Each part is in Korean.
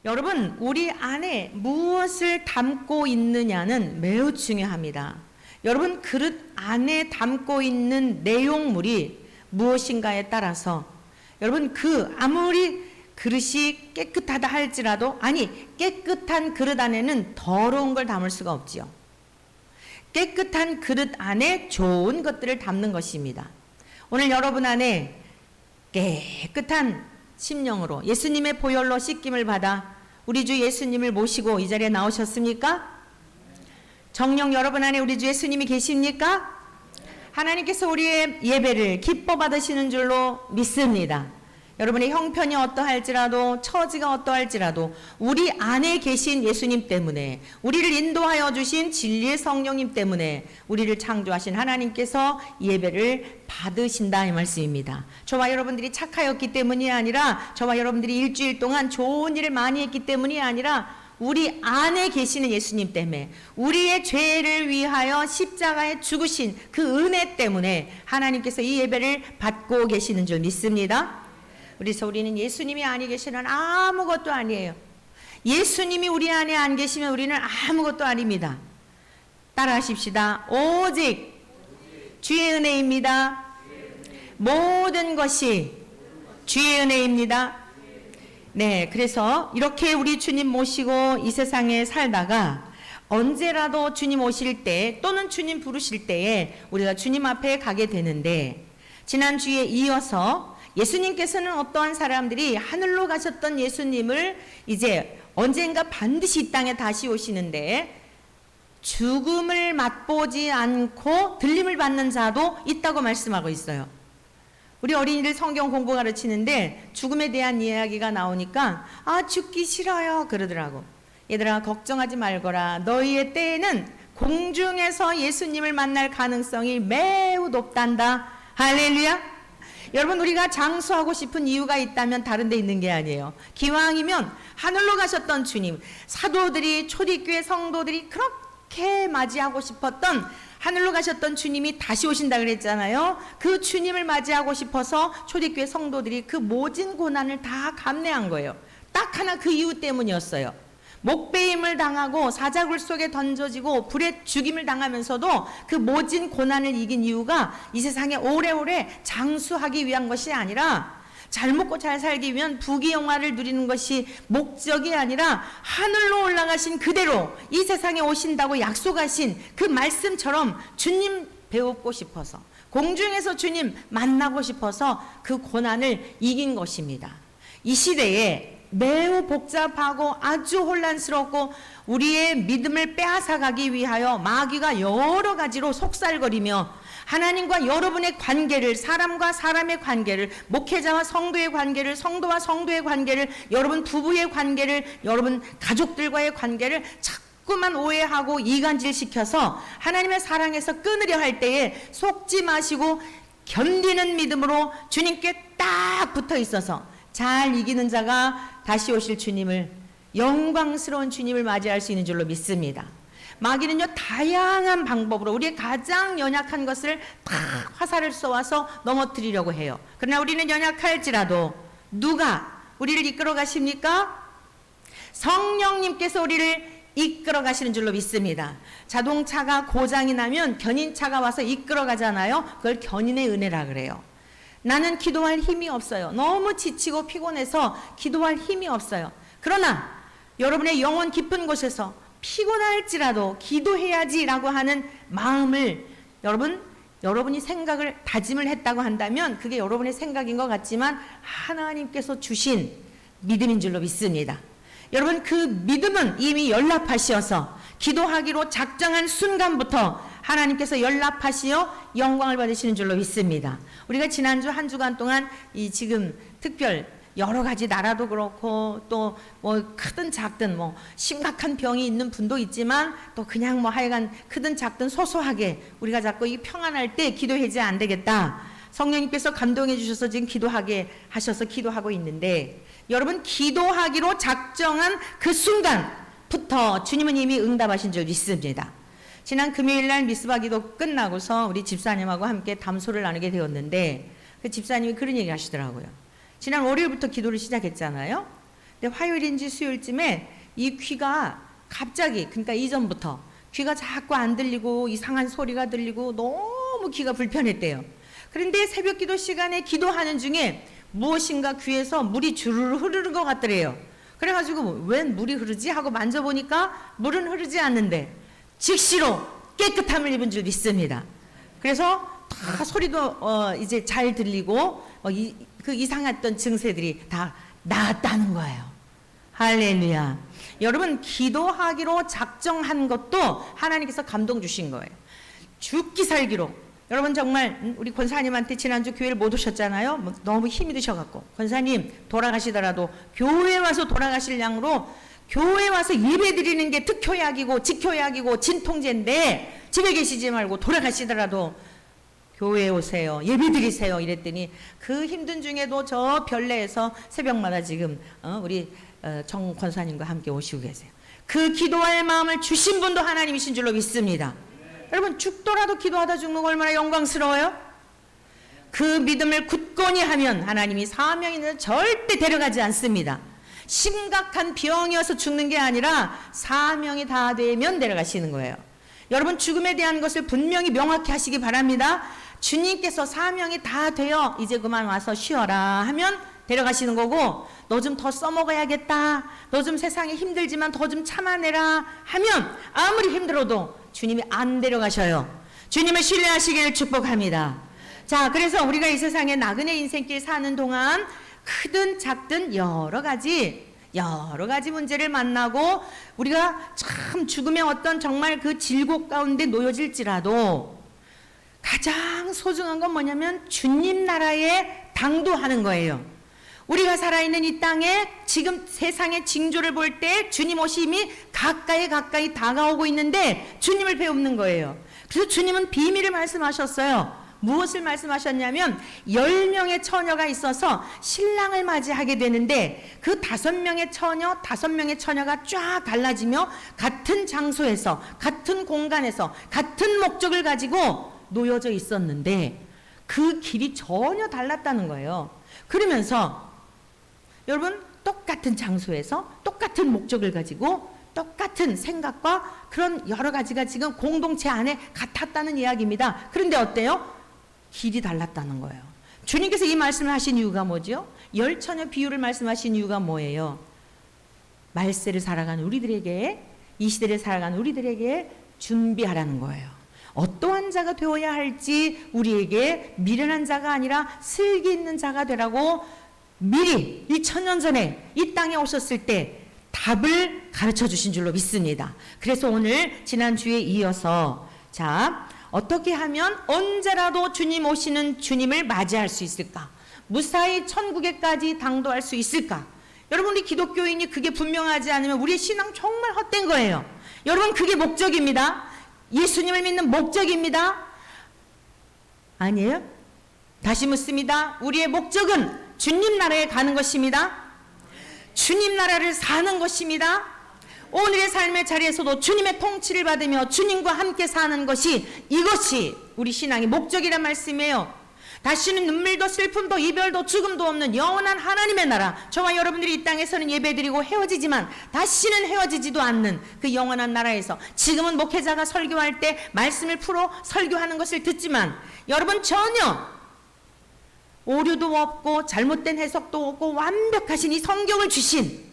여러분, 우리 안에 무엇을 담고 있느냐는 매우 중요합니다. 여러분, 그릇 안에 담고 있는 내용물이 무엇인가에 따라서 여러분, 아무리 그릇이 깨끗하다 할지라도, 깨끗한 그릇 안에는 더러운 걸 담을 수가 없지요. 깨끗한 그릇 안에 좋은 것들을 담는 것입니다. 오늘 여러분 안에 깨끗한 심령으로 예수님의 보혈로 씻김을 받아 우리 주 예수님을 모시고 이 자리에 나오셨습니까? 정녕 여러분 안에 우리 주 예수님이 계십니까? 하나님께서 우리의 예배를 기뻐 받으시는 줄로 믿습니다. 여러분의 형편이 어떠할지라도, 처지가 어떠할지라도 우리 안에 계신 예수님 때문에, 우리를 인도하여 주신 진리의 성령님 때문에 우리를 창조하신 하나님께서 예배를 받으신다 이 말씀입니다. 저와 여러분들이 착하였기 때문이 아니라, 저와 여러분들이 일주일 동안 좋은 일을 많이 했기 때문이 아니라 우리 안에 계시는 예수님 때문에, 우리의 죄를 위하여 십자가에 죽으신 그 은혜 때문에 하나님께서 이 예배를 받고 계시는 줄 믿습니다. 그래서 우리는 예수님이 안에 계시면 아무것도 아니에요. 예수님이 우리 안에 안 계시면 우리는 아무것도 아닙니다. 따라하십시다. 오직 주의 은혜입니다. 모든 것이 주의 은혜입니다. 네, 그래서 이렇게 우리 주님 모시고 이 세상에 살다가 언제라도 주님 오실 때, 또는 주님 부르실 때에 우리가 주님 앞에 가게 되는데, 지난주에 이어서 예수님께서는 어떠한 사람들이 하늘로 가셨던 예수님을 이제 언젠가 반드시 이 땅에 다시 오시는데 죽음을 맛보지 않고 들림을 받는 자도 있다고 말씀하고 있어요. 우리 어린이들 성경 공부 가르치는데 죽음에 대한 이야기가 나오니까 죽기 싫어요 그러더라고. 얘들아, 걱정하지 말거라. 너희의 때에는 공중에서 예수님을 만날 가능성이 매우 높단다. 할렐루야. 여러분, 우리가 장수하고 싶은 이유가 있다면 다른 데 있는 게 아니에요. 기왕이면 하늘로 가셨던 주님, 사도들이, 초대교회 성도들이 그렇게 맞이하고 싶었던 하늘로 가셨던 주님이 다시 오신다 그랬잖아요. 그 주님을 맞이하고 싶어서 초대교회 성도들이 그 모진 고난을 다 감내한 거예요. 딱 하나 그 이유 때문이었어요. 목베임을 당하고 사자굴 속에 던져지고 불에 죽임을 당하면서도 그 모진 고난을 이긴 이유가 이 세상에 오래오래 장수하기 위한 것이 아니라, 잘 먹고 잘 살기 위한 부귀영화를 누리는 것이 목적이 아니라 하늘로 올라가신 그대로 이 세상에 오신다고 약속하신 그 말씀처럼 주님 배우고 싶어서, 공중에서 주님 만나고 싶어서 그 고난을 이긴 것입니다. 이 시대에 매우 복잡하고 아주 혼란스럽고 우리의 믿음을 빼앗아가기 위하여 마귀가 여러 가지로 속살거리며 하나님과 여러분의 관계를, 사람과 사람의 관계를, 목회자와 성도의 관계를, 성도와 성도의 관계를, 여러분 부부의 관계를, 여러분 가족들과의 관계를 자꾸만 오해하고 이간질시켜서 하나님의 사랑에서 끊으려 할 때에 속지 마시고 견디는 믿음으로 주님께 딱 붙어 있어서 잘 이기는 자가 다시 오실 주님을, 영광스러운 주님을 맞이할 수 있는 줄로 믿습니다. 마귀는요, 다양한 방법으로 우리의 가장 연약한 것을 다 화살을 쏘아서 넘어뜨리려고 해요. 그러나 우리는 연약할지라도 누가 우리를 이끌어 가십니까? 성령님께서 우리를 이끌어 가시는 줄로 믿습니다. 자동차가 고장이 나면 견인차가 와서 이끌어 가잖아요. 그걸 견인의 은혜라 그래요. 나는 기도할 힘이 없어요. 너무 지치고 피곤해서 기도할 힘이 없어요. 그러나 여러분의 영혼 깊은 곳에서 피곤할지라도 기도해야지라고 하는 마음을 여러분이 생각을, 다짐을 했다고 한다면 그게 여러분의 생각인 것 같지만 하나님께서 주신 믿음인 줄로 믿습니다. 여러분, 그 믿음은 이미 연락하시어서 기도하기로 작정한 순간부터 하나님께서 연락하시어 영광을 받으시는 줄로 믿습니다. 우리가 지난주 한 주간 동안 이 지금 특별 여러 가지 나라도 그렇고 또 뭐 크든 작든 뭐 심각한 병이 있는 분도 있지만 또 그냥 뭐 하여간 크든 작든 소소하게 우리가 자꾸 이 평안할 때 기도하지 안 되겠다. 성령님께서 감동해 주셔서 지금 기도하게 하셔서 기도하고 있는데, 여러분 기도하기로 작정한 그 순간부터 주님은 이미 응답하신 줄 믿습니다. 지난 금요일날 미스바 기도 끝나고서 우리 집사님하고 함께 담소를 나누게 되었는데 그 집사님이 그런 얘기 하시더라고요. 지난 월요일부터 기도를 시작했잖아요. 근데 화요일인지 수요일쯤에 이 귀가 갑자기, 그러니까 이전부터 귀가 자꾸 안 들리고 이상한 소리가 들리고 너무 귀가 불편했대요. 그런데 새벽 기도 시간에 기도하는 중에 무엇인가 귀에서 물이 주르르 흐르는 것 같더래요. 그래가지고 웬 물이 흐르지 하고 만져보니까 물은 흐르지 않는데 즉시로 깨끗함을 입은 줄 믿습니다. 그래서 다 소리도 이제 잘 들리고 그 이상했던 증세들이 다 나았다는 거예요. 할렐루야. 여러분, 기도하기로 작정한 것도 하나님께서 감동 주신 거예요. 죽기 살기로. 여러분, 정말 우리 권사님한테 지난주 교회를 못 오셨잖아요. 너무 힘이 드셔갖고 권사님 돌아가시더라도 교회 와서 돌아가실 양으로 교회 와서 예배 드리는 게 특효약이고 직효약이고 진통제인데 집에 계시지 말고 돌아가시더라도 교회에 오세요. 예배 드리세요. 이랬더니 그 힘든 중에도 저 별내에서 새벽마다 지금 우리 정 권사님과 함께 오시고 계세요. 그 기도할 마음을 주신 분도 하나님이신 줄로 믿습니다. 여러분, 죽더라도 기도하다 죽는 거 얼마나 영광스러워요? 그 믿음을 굳건히 하면 하나님이 사명이 있는 절대 데려가지 않습니다. 심각한 병이어서 죽는 게 아니라 사명이 다 되면 데려가시는 거예요. 여러분, 죽음에 대한 것을 분명히 명확히 하시기 바랍니다. 주님께서 사명이 다 되어 이제 그만 와서 쉬어라 하면 데려가시는 거고, 너 좀 더 써먹어야겠다, 너 좀 세상에 힘들지만 더 좀 참아내라 하면 아무리 힘들어도 주님이 안 데려가셔요. 주님을 신뢰하시기를 축복합니다. 자, 그래서 우리가 이 세상에 나그네 인생길 사는 동안 크든 작든 여러 가지 문제를 만나고 우리가 참 죽음의 어떤 정말 그 질곡 가운데 놓여질지라도 가장 소중한 건 뭐냐면 주님 나라에 당도하는 거예요. 우리가 살아있는 이 땅에 지금 세상의 징조를 볼 때 주님 오심이 가까이 다가오고 있는데 주님을 배우는 거예요. 그래서 주님은 비밀을 말씀하셨어요. 무엇을 말씀하셨냐면 10명의 처녀가 있어서 신랑을 맞이하게 되는데 그 5명의 처녀가 쫙 갈라지며 같은 장소에서 같은 공간에서 같은 목적을 가지고 놓여져 있었는데 그 길이 전혀 달랐다는 거예요. 그러면서 여러분, 똑같은 장소에서 똑같은 목적을 가지고 똑같은 생각과 그런 여러 가지가 지금 공동체 안에 같았다는 이야기입니다. 그런데 어때요? 길이 달랐다는 거예요. 주님께서 이 말씀을 하신 이유가 뭐죠? 10처녀 비유를 말씀하신 이유가 뭐예요? 말세를 살아가는 우리들에게, 이 시대를 살아가는 우리들에게 준비하라는 거예요. 어떠한 자가 되어야 할지 우리에게 미련한 자가 아니라 슬기 있는 자가 되라고 미리 2000년 전에 이 땅에 오셨을 때 답을 가르쳐 주신 줄로 믿습니다. 그래서 오늘 지난주에 이어서 자, 어떻게 하면 언제라도 주님 오시는 주님을 맞이할 수 있을까? 무사히 천국에까지 당도할 수 있을까? 여러분, 우리 기독교인이 그게 분명하지 않으면 우리의 신앙 정말 헛된 거예요. 여러분, 그게 목적입니다. 예수님을 믿는 목적입니다. 아니에요? 다시 묻습니다. 우리의 목적은 주님 나라에 가는 것입니다. 주님 나라를 사는 것입니다. 오늘의 삶의 자리에서도 주님의 통치를 받으며 주님과 함께 사는 것이, 이것이 우리 신앙의 목적이란 말씀이에요. 다시는 눈물도 슬픔도 이별도 죽음도 없는 영원한 하나님의 나라, 저와 여러분들이 이 땅에서는 예배드리고 헤어지지만 다시는 헤어지지도 않는 그 영원한 나라에서, 지금은 목회자가 설교할 때 말씀을 풀어 설교하는 것을 듣지만 여러분, 전혀 오류도 없고 잘못된 해석도 없고 완벽하신 이 성경을 주신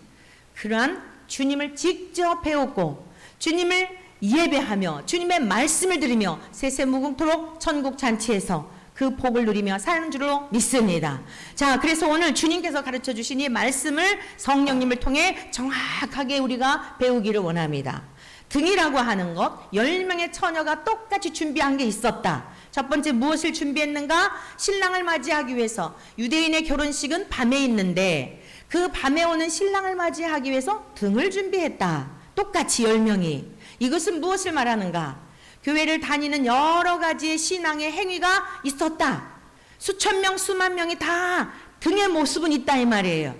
그러한 주님을 직접 배우고 주님을 예배하며 주님의 말씀을 들으며 세세무궁토록 천국 잔치에서 그 복을 누리며 사는 줄로 믿습니다. 자, 그래서 오늘 주님께서 가르쳐 주신 이 말씀을 성령님을 통해 정확하게 우리가 배우기를 원합니다. 등이라고 하는 것, 10명의 처녀가 똑같이 준비한 게 있었다. 첫 번째, 무엇을 준비했는가? 신랑을 맞이하기 위해서. 유대인의 결혼식은 밤에 있는데 그 밤에 오는 신랑을 맞이하기 위해서 등을 준비했다. 똑같이 10명이. 이것은 무엇을 말하는가? 교회를 다니는 여러 가지의 신앙의 행위가 있었다. 수천 명, 수만 명이 다 등의 모습은 있다 이 말이에요.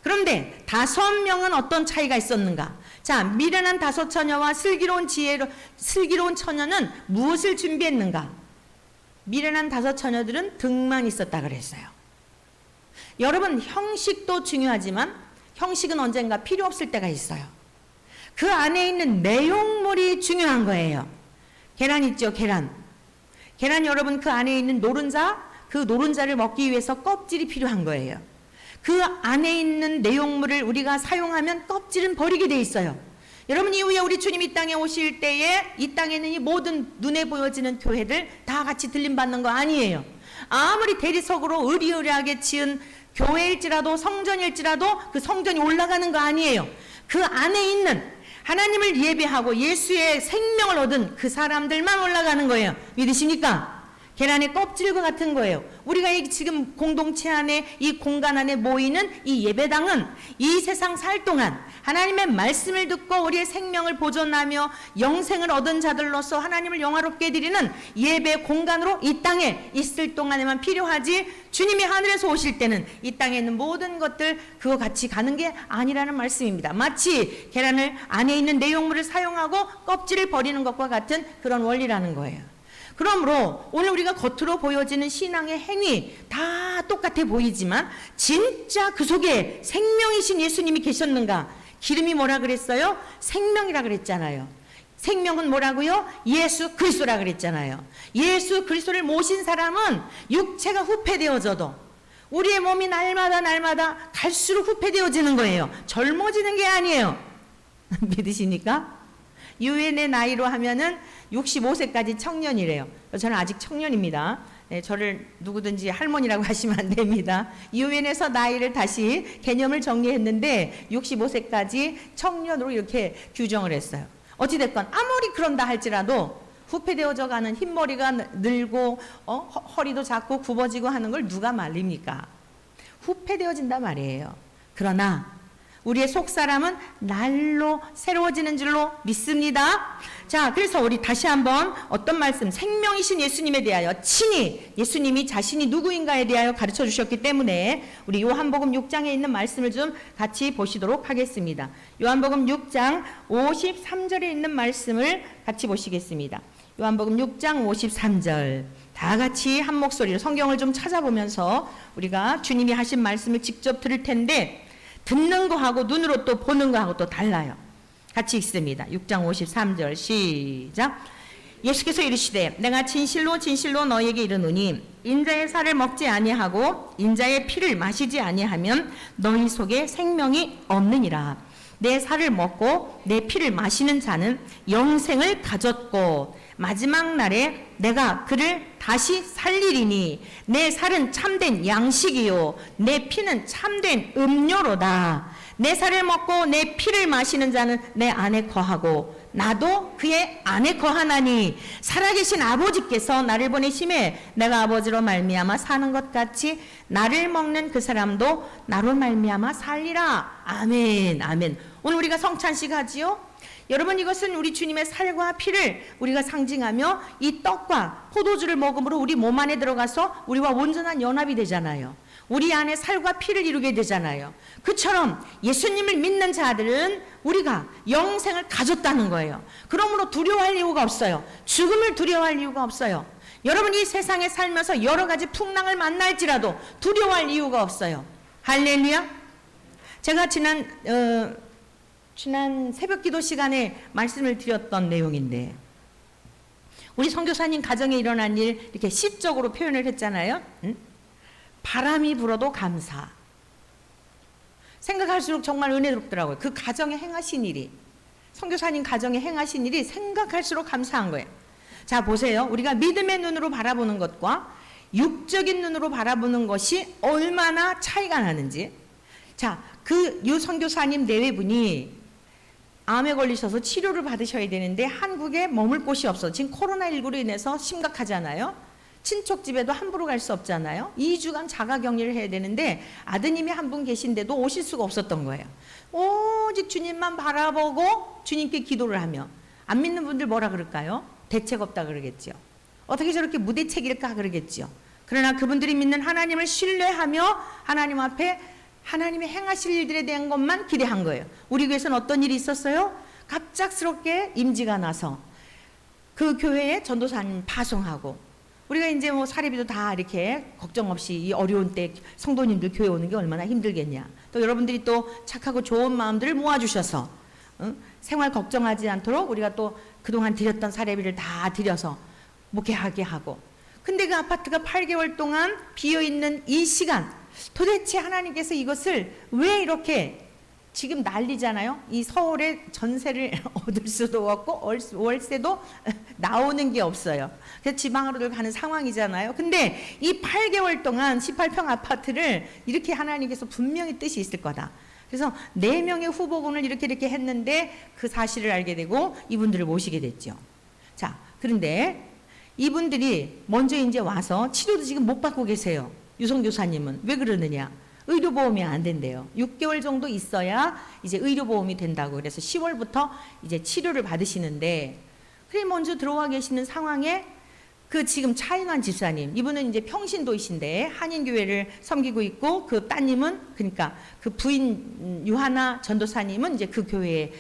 그런데 5명은 어떤 차이가 있었는가? 자, 미련한 5처녀와 슬기로운 처녀는 무엇을 준비했는가? 미련한 5처녀들은 등만 있었다 그랬어요. 여러분, 형식도 중요하지만 형식은 언젠가 필요 없을 때가 있어요. 그 안에 있는 내용물이 중요한 거예요. 계란 있죠, 계란. 계란 여러분 그 안에 있는 노른자, 그 노른자를 먹기 위해서 껍질이 필요한 거예요. 그 안에 있는 내용물을 우리가 사용하면 껍질은 버리게 돼 있어요. 여러분 이후에 우리 주님 이 땅에 오실 때에 이 땅에 있는 이 모든 눈에 보여지는 교회들 다 같이 들림받는 거 아니에요. 아무리 대리석으로 의리의리하게 지은 교회일지라도 성전일지라도 그 성전이 올라가는 거 아니에요. 그 안에 있는 하나님을 예배하고 예수의 생명을 얻은 그 사람들만 올라가는 거예요. 믿으십니까? 계란의 껍질과 같은 거예요. 우리가 지금 공동체 안에 이 공간 안에 모이는 이 예배당은 이 세상 살 동안 하나님의 말씀을 듣고 우리의 생명을 보존하며 영생을 얻은 자들로서 하나님을 영화롭게 드리는 예배 공간으로 이 땅에 있을 동안에만 필요하지, 주님이 하늘에서 오실 때는 이 땅에 있는 모든 것들 그거 같이 가는 게 아니라는 말씀입니다. 마치 계란을 안에 있는 내용물을 사용하고 껍질을 버리는 것과 같은 그런 원리라는 거예요. 그러므로 오늘 우리가 겉으로 보여지는 신앙의 행위 다 똑같아 보이지만 진짜 그 속에 생명이신 예수님이 계셨는가? 기름이 뭐라 그랬어요? 생명이라 그랬잖아요. 생명은 뭐라고요? 예수 그리스도라 그랬잖아요. 예수 그리스도를 모신 사람은 육체가 후패되어져도 우리의 몸이 날마다 갈수록 후패되어지는 거예요. 젊어지는 게 아니에요. 믿으십니까? 유엔의 나이로 하면은 65세까지 청년이래요. 저는 아직 청년입니다. 네, 저를 누구든지 할머니라고 하시면 안 됩니다. 유엔에서 나이를 다시 개념을 정리했는데 65세까지 청년으로 이렇게 규정을 했어요. 어찌됐건 아무리 그런다 할지라도 후패되어져 가는 흰머리가 늘고 허리도 작고 굽어지고 하는 걸 누가 말립니까? 후패되어진단 말이에요. 그러나 우리의 속사람은 날로 새로워지는 줄로 믿습니다. 자, 그래서 우리 다시 한번 어떤 말씀, 생명이신 예수님에 대하여 친히 예수님이 자신이 누구인가에 대하여 가르쳐 주셨기 때문에 우리 요한복음 6장에 있는 말씀을 좀 같이 보시도록 하겠습니다. 요한복음 6장 53절에 있는 말씀을 같이 보시겠습니다. 요한복음 6장 53절 다 같이 한 목소리로 성경을 좀 찾아보면서 우리가 주님이 하신 말씀을 직접 들을 텐데 듣는 거하고 눈으로 또 보는 거하고 또 달라요. 같이 읽습니다. 6장 53절 시작. 예수께서 이르시되 내가 진실로 너희에게 이르노니 인자의 살을 먹지 아니하고 인자의 피를 마시지 아니하면 너희 속에 생명이 없느니라. 내 살을 먹고 내 피를 마시는 자는 영생을 가졌고 마지막 날에 내가 그를 다시 살리리니 내 살은 참된 양식이요 내 피는 참된 음료로다. 내 살을 먹고 내 피를 마시는 자는 내 안에 거하고 나도 그의 안에 거하나니 살아계신 아버지께서 나를 보내심에 내가 아버지로 말미암아 사는 것 같이 나를 먹는 그 사람도 나로 말미암아 살리라. 아멘 아멘. 오늘 우리가 성찬식 하지요? 여러분 이것은 우리 주님의 살과 피를 우리가 상징하며 이 떡과 포도주를 먹음으로 우리 몸 안에 들어가서 우리와 온전한 연합이 되잖아요. 우리 안에 살과 피를 이루게 되잖아요. 그처럼 예수님을 믿는 자들은 우리가 영생을 가졌다는 거예요. 그러므로 두려워할 이유가 없어요. 죽음을 두려워할 이유가 없어요. 여러분 이 세상에 살면서 여러 가지 풍랑을 만날지라도 두려워할 이유가 없어요. 할렐루야. 제가 지난 새벽 기도 시간에 말씀을 드렸던 내용인데 우리 선교사님 가정에 일어난 일 이렇게 시적으로 표현을 했잖아요. 응? 바람이 불어도 감사. 생각할수록 정말 은혜롭더라고요. 그 가정에 행하신 일이, 선교사님 가정에 행하신 일이 생각할수록 감사한 거예요. 자 보세요. 우리가 믿음의 눈으로 바라보는 것과 육적인 눈으로 바라보는 것이 얼마나 차이가 나는지. 자, 유 선교사님 내외분이 암에 걸리셔서 치료를 받으셔야 되는데 한국에 머물 곳이 없어. 지금 코로나19로 인해서 심각하잖아요. 친척 집에도 함부로 갈 수 없잖아요. 2주간 자가격리를 해야 되는데 아드님이 한 분 계신데도 오실 수가 없었던 거예요. 오직 주님만 바라보고 주님께 기도를 하며. 안 믿는 분들 뭐라 그럴까요? 대책 없다 그러겠죠. 어떻게 저렇게 무대책일까 그러겠죠. 그러나 그분들이 믿는 하나님을 신뢰하며 하나님 앞에 하나님의 행하실 일들에 대한 것만 기대한 거예요. 우리 교회에서는 어떤 일이 있었어요? 갑작스럽게 임지가 나서 그 교회에 전도사님 파송하고 우리가 이제 뭐 사례비도 다 이렇게 걱정 없이 이 어려운 때 성도님들 교회 오는 게 얼마나 힘들겠냐. 또 여러분들이 또 착하고 좋은 마음들을 모아주셔서 생활 걱정하지 않도록 우리가 또 그동안 드렸던 사례비를 다 드려서 목회하게 하고. 근데 그 아파트가 8개월 동안 비어있는 이 시간, 도대체 하나님께서 이것을 왜 이렇게 지금 난리잖아요. 이 서울에 전세를 얻을 수도 없고 월세도 나오는 게 없어요. 그래서 지방으로 가는 상황이잖아요. 근데 이 8개월 동안 18평 아파트를 이렇게 하나님께서 분명히 뜻이 있을 거다. 그래서 4명의 후보군을 이렇게 했는데 그 사실을 알게 되고 이분들을 모시게 됐죠. 자, 그런데 이분들이 먼저 이제 와서 치료도 지금 못 받고 계세요. 유성교사님은 왜 그러느냐? 의료보험이 안 된대요. 6개월 정도 있어야 이제 의료보험이 된다고. 그래서 10월부터 이제 치료를 받으시는데, 그래 먼저 들어와 계시는 상황에 그 지금 차인환 집사님, 이분은 이제 평신도이신데 한인교회를 섬기고 있고, 그 따님은 그러니까 그 부인 유하나 전도사님은 이제 그 교회의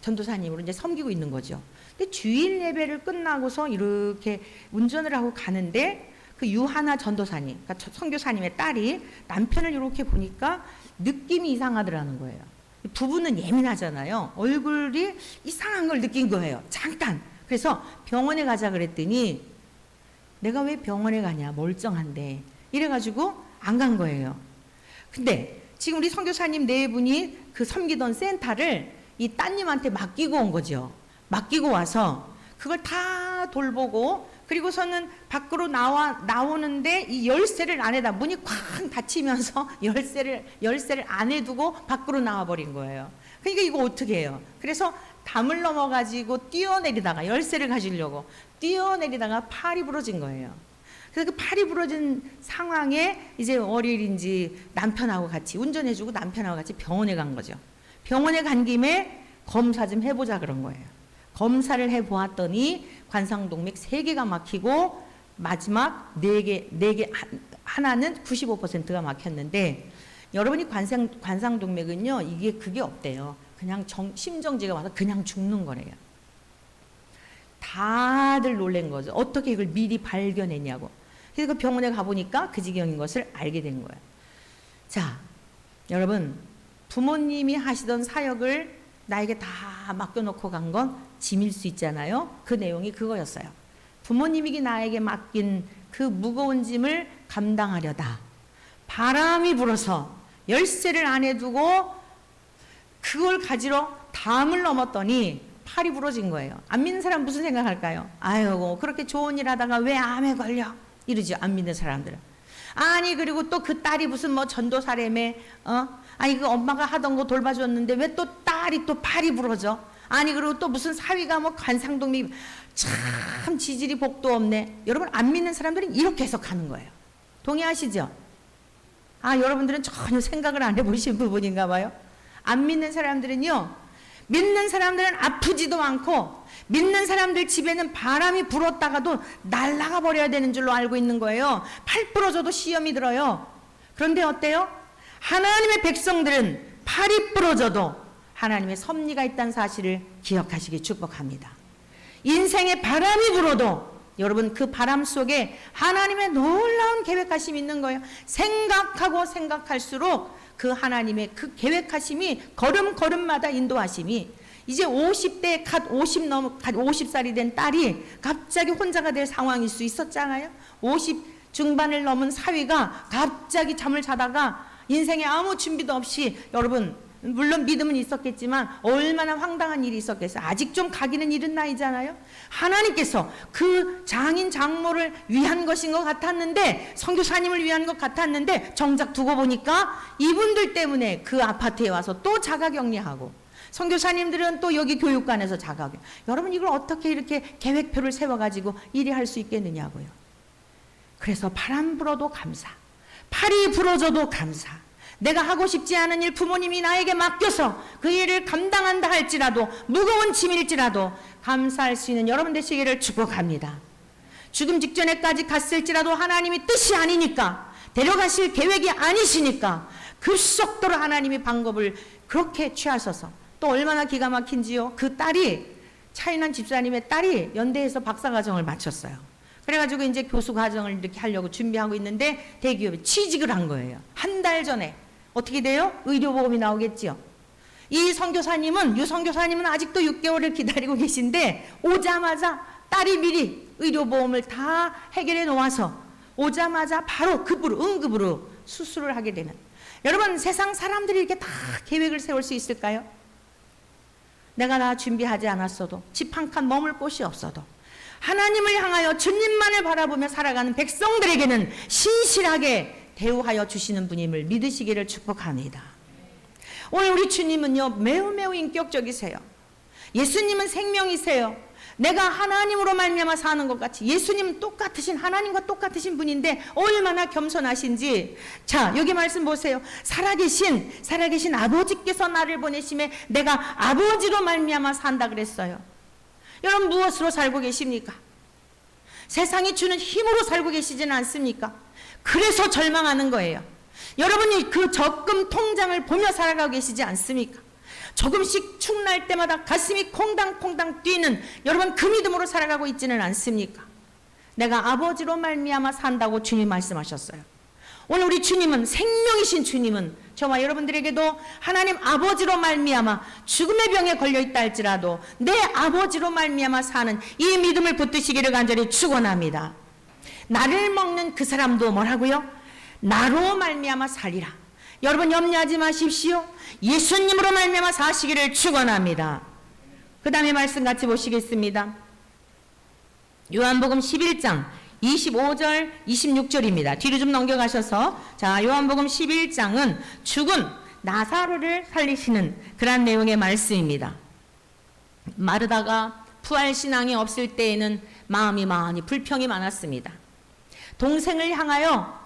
전도사님으로 이제 섬기고 있는 거죠. 근데 주일 예배를 끝나고서 이렇게 운전을 하고 가는데 그 유하나 전도사님, 그러니까 선교사님의 딸이 남편을 이렇게 보니까 느낌이 이상하더라는 거예요. 부부는 예민하잖아요. 얼굴이 이상한 걸 느낀 거예요. 잠깐. 그래서 병원에 가자 그랬더니 내가 왜 병원에 가냐, 멀쩡한데. 이래가지고 안 간 거예요. 근데 지금 우리 선교사님 4분이 그 섬기던 센터를 이 따님한테 맡기고 온 거죠. 맡기고 와서 그걸 다 돌보고, 그리고서는 밖으로 나오는데 이 열쇠를 안에다, 문이 쾅 닫히면서 열쇠를 안에 두고 밖으로 나와버린 거예요. 그러니까 이거 어떻게 해요? 그래서 담을 넘어가지고 뛰어내리다가, 열쇠를 가지려고 뛰어내리다가 팔이 부러진 거예요. 그래서 그 팔이 부러진 상황에 이제 월요일인지 남편하고 같이 운전해주고 남편하고 같이 병원에 간 거죠. 병원에 간 김에 검사 좀 해보자 그런 거예요. 검사를 해보았더니 관상동맥 3개가 막히고 마지막 4개 하나는 95%가 막혔는데, 여러분이 관상동맥은요, 그게 없대요. 그냥 심정지가 와서 그냥 죽는 거래요. 다들 놀란 거죠. 어떻게 이걸 미리 발견했냐고. 그래서 그 병원에 가보니까 그 지경인 것을 알게 된 거예요. 자, 여러분, 부모님이 하시던 사역을 나에게 다 맡겨놓고 간 건 짐일 수 있잖아요. 그 내용이 그거였어요. 부모님이 나에게 맡긴 그 무거운 짐을 감당하려다 바람이 불어서 열쇠를 안에 두고 그걸 가지러 담을 넘었더니 팔이 부러진 거예요. 안 믿는 사람 무슨 생각할까요? 아유, 그렇게 좋은 일 하다가 왜 암에 걸려? 이러죠, 안 믿는 사람들은. 아니, 그리고 또 그 딸이 무슨 뭐 전도사래매, 아니 그 엄마가 하던 거 돌봐줬는데 왜 또 딸이 또 팔이 부러져? 아니, 그리고 또 무슨 사위가 뭐 관상동맥, 참 지질이 복도 없네. 여러분, 안 믿는 사람들은 이렇게 해석하는 거예요. 동의하시죠? 아, 여러분들은 전혀 생각을 안 해보신 부분인가 봐요. 안 믿는 사람들은요, 믿는 사람들은 아프지도 않고 믿는 사람들 집에는 바람이 불었다가도 날아가 버려야 되는 줄로 알고 있는 거예요. 팔 부러져도 시험이 들어요. 그런데 어때요? 하나님의 백성들은 팔이 부러져도 하나님의 섭리가 있다는 사실을 기억하시기 축복합니다. 인생에 바람이 불어도 여러분, 그 바람 속에 하나님의 놀라운 계획하심이 있는 거예요. 생각하고 생각할수록 그 하나님의 그 계획하심이 걸음걸음마다 인도하심이, 이제 50대에 갓 50살이 된 딸이 갑자기 혼자가 될 상황일 수 있었잖아요. 50 중반을 넘은 사위가 갑자기 잠을 자다가 인생에 아무 준비도 없이, 여러분 물론 믿음은 있었겠지만 얼마나 황당한 일이 있었겠어요. 아직 좀 가기는 이른 나이잖아요. 하나님께서 그 장인 장모를 위한 것인 것 같았는데, 선교사님을 위한 것 같았는데, 정작 두고 보니까 이분들 때문에 그 아파트에 와서 또 자가격리하고, 선교사님들은 또 여기 교육관에서 자가격리. 여러분, 이걸 어떻게 이렇게 계획표를 세워가지고 일이 할 수 있겠느냐고요. 그래서 바람 불어도 감사, 팔이 부러져도 감사, 내가 하고 싶지 않은 일 부모님이 나에게 맡겨서 그 일을 감당한다 할지라도, 무거운 짐일지라도 감사할 수 있는 여러분 되시기를 축복합니다. 죽음 직전에까지 갔을지라도 하나님이 뜻이 아니니까, 데려가실 계획이 아니시니까 급속도로 하나님이 방법을 그렇게 취하셔서, 또 얼마나 기가 막힌지요. 그 딸이, 차인환 집사님의 딸이 연대에서 박사과정을 마쳤어요. 그래가지고 이제 교수 과정을 이렇게 하려고 준비하고 있는데 대기업에 취직을 한 거예요. 한 달 전에. 어떻게 돼요? 의료보험이 나오겠지요. 이 선교사님은, 유 선교사님은 아직도 6개월을 기다리고 계신데 오자마자 딸이 미리 의료보험을 다 해결해 놓아서 오자마자 바로 응급으로 수술을 하게 되는. 여러분, 세상 사람들이 이렇게 다 계획을 세울 수 있을까요? 내가 나 준비하지 않았어도, 집 한 칸 머물 곳이 없어도 하나님을 향하여 주님만을 바라보며 살아가는 백성들에게는 신실하게 대우하여 주시는 분임을 믿으시기를 축복합니다. 오늘 우리 주님은요, 매우 인격적이세요. 예수님은 생명이세요. 내가 하나님으로 말미암아 사는 것 같이 예수님은 똑같으신, 하나님과 똑같으신 분인데 얼마나 겸손하신지. 자, 여기 말씀 보세요. 살아계신 아버지께서 나를 보내심에 내가 아버지로 말미암아 산다 그랬어요. 여러분, 무엇으로 살고 계십니까? 세상이 주는 힘으로 살고 계시지는 않습니까? 그래서 절망하는 거예요. 여러분이 그 적금 통장을 보며 살아가고 계시지 않습니까? 조금씩 축날 때마다 가슴이 콩당콩당 뛰는 여러분, 그 믿음으로 살아가고 있지는 않습니까? 내가 아버지로 말미암아 산다고 주님 말씀하셨어요. 오늘 우리 주님은, 생명이신 주님은 저와 여러분들에게도 하나님 아버지로 말미암아 죽음의 병에 걸려있다 할지라도 내 아버지로 말미암아 사는 이 믿음을 붙드시기를 간절히 축원합니다. 나를 먹는 그 사람도 뭐라고요? 나로 말미암아 살리라. 여러분, 염려하지 마십시오. 예수님으로 말미암아 사시기를 축원합니다. 그 다음에 말씀 같이 보시겠습니다. 요한복음 11장 25절 26절입니다. 뒤로 좀 넘겨가셔서, 자, 요한복음 11장은 죽은 나사로를 살리시는 그런 내용의 말씀입니다. 마르다가 부활신앙이 없을 때에는 마음이 많이 불평이 많았습니다. 동생을 향하여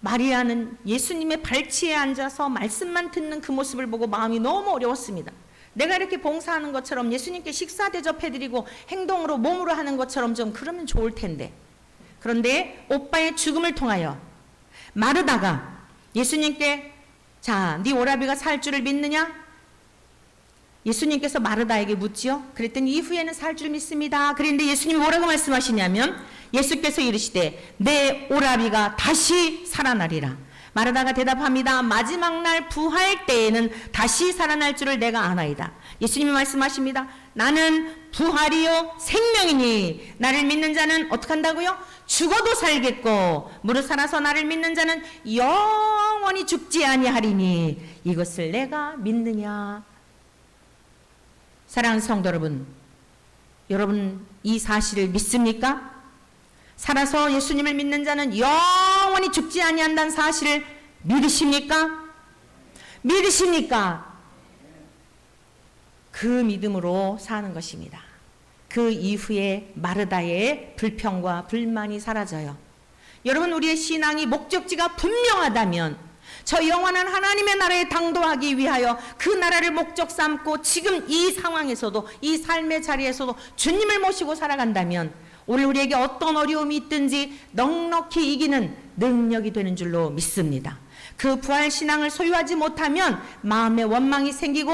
마리아는 예수님의 발치에 앉아서 말씀만 듣는 그 모습을 보고 마음이 너무 어려웠습니다. 내가 이렇게 봉사하는 것처럼 예수님께 식사 대접해드리고 행동으로 몸으로 하는 것처럼 좀 그러면 좋을 텐데. 그런데 오빠의 죽음을 통하여 마르다가 예수님께, 자, 네 오라비가 살 줄을 믿느냐? 예수님께서 마르다에게 묻지요. 그랬더니 이후에는 살 줄 믿습니다. 그런데 예수님이 뭐라고 말씀하시냐면, 예수께서 이르시되 내 오라비가 다시 살아나리라. 마르다가 대답합니다. 마지막 날 부활 때에는 다시 살아날 줄을 내가 아나이다. 예수님이 말씀하십니다. 나는 부활이요 생명이니 나를 믿는 자는 어떻게 한다고요? 죽어도 살겠고 무릇 살아서 나를 믿는 자는 영원히 죽지 아니하리니 이것을 내가 믿느냐. 사랑하는 성도 여러분, 여러분 이 사실을 믿습니까? 살아서 예수님을 믿는 자는 영원히 죽지 아니한다는 사실을 믿으십니까? 믿으십니까? 그 믿음으로 사는 것입니다. 그 이후에 마르다의 불평과 불만이 사라져요. 여러분, 우리의 신앙이 목적지가 분명하다면 저 영원한 하나님의 나라에 당도하기 위하여 그 나라를 목적 삼고 지금 이 상황에서도, 이 삶의 자리에서도 주님을 모시고 살아간다면 오늘 우리에게 어떤 어려움이 있든지 넉넉히 이기는 능력이 되는 줄로 믿습니다. 그 부활신앙을 소유하지 못하면 마음의 원망이 생기고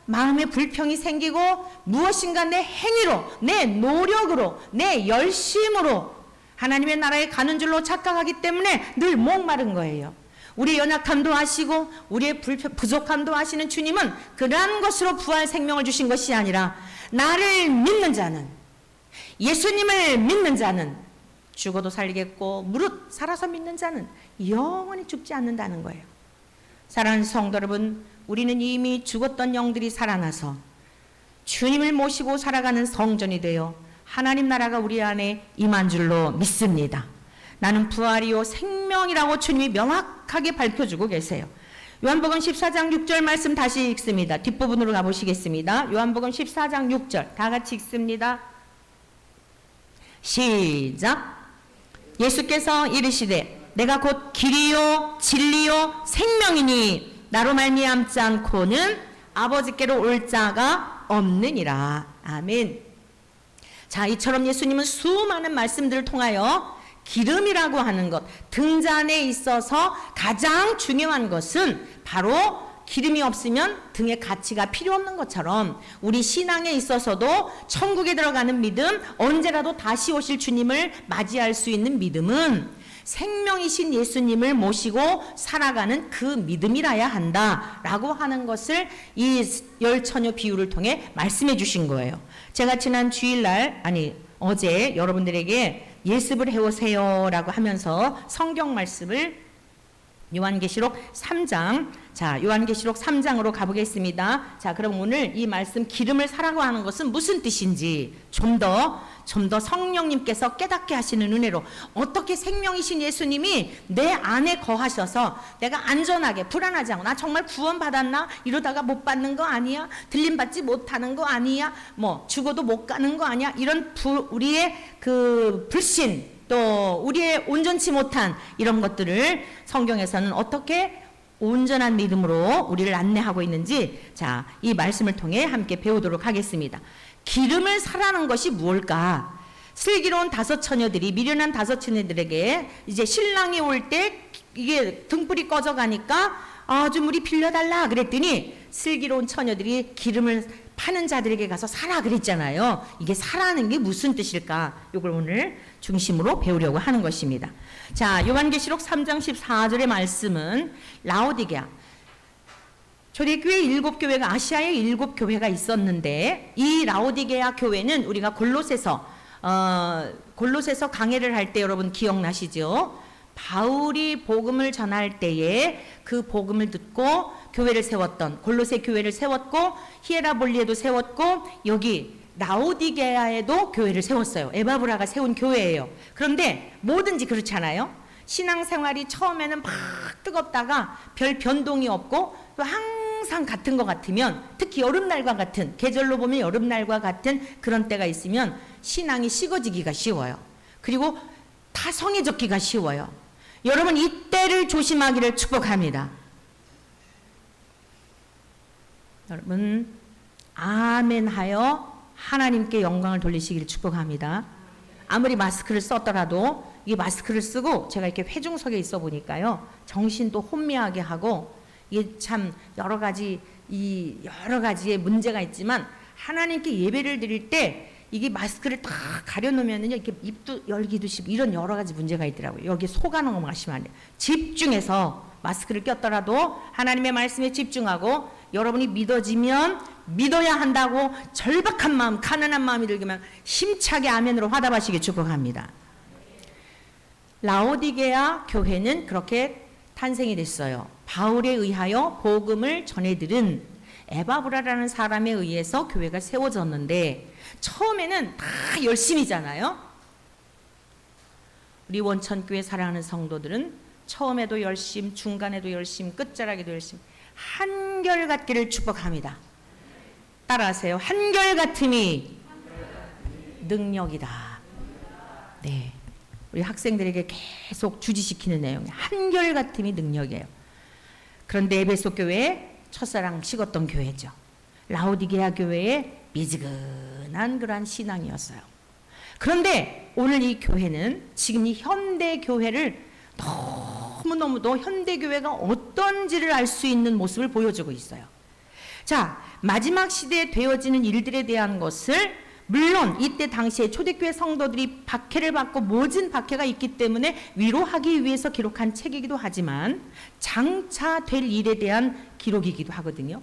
마음의 불평이 생기고 무엇인가 내 행위로, 내 노력으로, 내 열심으로 하나님의 나라에 가는 줄로 착각하기 때문에 늘 목마른 거예요. 우리의 연약함도 아시고 우리의 부족함도 아시는 주님은 그러한 것으로 부활 생명을 주신 것이 아니라 나를 믿는 자는, 예수님을 믿는 자는 죽어도 살리겠고 무릇 살아서 믿는 자는 영원히 죽지 않는다는 거예요. 사랑하는 성도 여러분, 우리는 이미 죽었던 영들이 살아나서 주님을 모시고 살아가는 성전이 되어 하나님 나라가 우리 안에 임한 줄로 믿습니다. 나는 부활이요 생명이라고 주님이 명확하게 밝혀주고 계세요. 요한복음 14장 6절 말씀 다시 읽습니다. 뒷부분으로 가보시겠습니다. 요한복음 14장 6절 다 같이 읽습니다. 시작. 예수께서 이르시되 내가 곧 길이요 진리요 생명이니 나로 말미암지 않고는 아버지께로 올 자가 없느니라. 아멘. 자, 이처럼 예수님은 수많은 말씀들을 통하여 기름이라고 하는 것, 등잔에 있어서 가장 중요한 것은 바로 기름이 없으면 등에 가치가 필요 없는 것처럼 우리 신앙에 있어서도 천국에 들어가는 믿음, 언제라도 다시 오실 주님을 맞이할 수 있는 믿음은 생명이신 예수님을 모시고 살아가는 그 믿음이라야 한다라고 하는 것을 이 열 처녀 비유를 통해 말씀해 주신 거예요. 제가 지난 주일날, 어제 여러분들에게 예습을 해오세요라고 하면서 성경 말씀을 요한계시록 3장, 자, 요한계시록 3장으로 가보겠습니다. 자, 그럼 오늘 이 말씀 기름을 사라고 하는 것은 무슨 뜻인지 좀 더 성령님께서 깨닫게 하시는 은혜로 어떻게 생명이신 예수님이 내 안에 거하셔서 내가 안전하게 불안하지 않고 나 정말 구원받았나? 이러다가 못 받는 거 아니야? 들림받지 못하는 거 아니야? 뭐 죽어도 못 가는 거 아니야? 이런 우리의 그 불신 또 우리의 온전치 못한 이런 것들을 성경에서는 어떻게 온전한 믿음으로 우리를 안내하고 있는지 자, 이 말씀을 통해 함께 배우도록 하겠습니다. 기름을 사라는 것이 무엇일까? 슬기로운 다섯 처녀들이 미련한 다섯 처녀들에게 이제 신랑이 올 때 이게 등불이 꺼져 가니까 좀 우리 빌려달라 그랬더니 슬기로운 처녀들이 기름을 파는 자들에게 가서 사라 그랬잖아요. 이게 사라는 게 무슨 뜻일까? 이걸 오늘 중심으로 배우려고 하는 것입니다. 자, 요한계시록 3장 14절의 말씀은 라오디게아 초대교회 7교회가 아시아에 7교회가 있었는데 이 라오디게아 교회는 우리가 골로새서 강해를 할 때 여러분 기억나시죠? 바울이 복음을 전할 때에 그 복음을 듣고 교회를 세웠던 골로새 교회를 세웠고 히에라볼리에도 세웠고 여기 라오디게아에도 교회를 세웠어요. 에바브라가 세운 교회예요. 그런데 뭐든지 그렇잖아요. 신앙생활이 처음에는 막 뜨겁다가 별 변동이 없고 또 항상 같은 것 같으면 특히 여름날과 같은 계절로 보면 여름날과 같은 그런 때가 있으면 신앙이 식어지기가 쉬워요. 그리고 타성해졌기가 쉬워요. 여러분 이때를 조심하기를 축복합니다. 여러분 아멘하여 하나님께 영광을 돌리시기를 축복합니다. 아무리 마스크를 썼더라도 이 마스크를 쓰고 제가 이렇게 회중석에 있어 보니까요 정신도 혼미하게 하고 이게 참 여러 가지의 문제가 있지만 하나님께 예배를 드릴 때 이게 마스크를 다 가려놓으면은요 이렇게 입도 열기도 쉽고 이런 여러 가지 문제가 있더라고요. 여기 속아놓은 거 마시면 안 돼요. 집중해서 마스크를 꼈더라도 하나님의 말씀에 집중하고 여러분이 믿어지면 믿어야 한다고 절박한 마음, 가난한 마음이 들면 힘차게 아멘으로 화답하시기 축복합니다. 라오디게아 교회는 그렇게 탄생이 됐어요. 바울에 의하여 복음을 전해들은 에바브라라는 사람에 의해서 교회가 세워졌는데 처음에는 다 열심이잖아요. 우리 원천교회 사랑하는 성도들은 처음에도 열심, 중간에도 열심, 끝자락에도 열심 한결같기를 축복합니다. 따라하세요. 한결같음이 능력이다. 네, 우리 학생들에게 계속 주지시키는 내용이 한결같음이 능력이에요. 그런데 에베소 교회에 첫사랑 식었던 교회죠. 라오디게아 교회에 미지근한 그러한 신앙이었어요. 그런데 오늘 이 교회는 지금 이 현대 교회를 너무너무도 현대 교회가 어떤지를 알 수 있는 모습을 보여주고 있어요. 자, 마지막 시대에 되어지는 일들에 대한 것을 물론 이때 당시에 초대교회 성도들이 박해를 받고 모진 박해가 있기 때문에 위로하기 위해서 기록한 책이기도 하지만 장차 될 일에 대한 기록이기도 하거든요.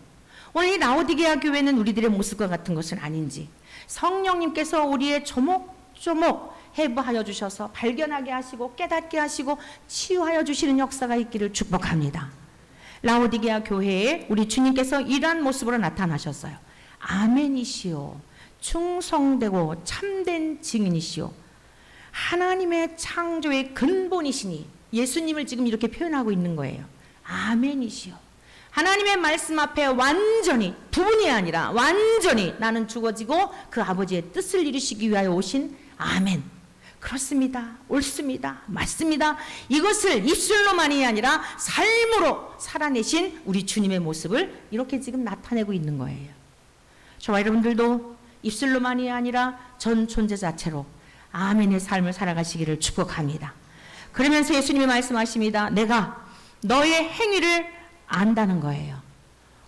오늘 이 라오디게아 교회는 우리들의 모습과 같은 것은 아닌지 성령님께서 우리의 조목조목 해부하여 주셔서 발견하게 하시고 깨닫게 하시고 치유하여 주시는 역사가 있기를 축복합니다. 라오디게아 교회에 우리 주님께서 이러한 모습으로 나타나셨어요. 아멘이시오. 충성되고 참된 증인이시오. 하나님의 창조의 근본이시니 예수님을 지금 이렇게 표현하고 있는 거예요. 아멘이시오. 하나님의 말씀 앞에 완전히 부분이 아니라 완전히 나는 죽어지고 그 아버지의 뜻을 이루시기 위하여 오신 아멘. 그렇습니다. 옳습니다. 맞습니다. 이것을 입술로만이 아니라 삶으로 살아내신 우리 주님의 모습을 이렇게 지금 나타내고 있는 거예요. 저와 여러분들도 입술로만이 아니라 전 존재 자체로 아멘의 삶을 살아가시기를 축복합니다. 그러면서 예수님이 말씀하십니다. 내가 너의 행위를 안다는 거예요.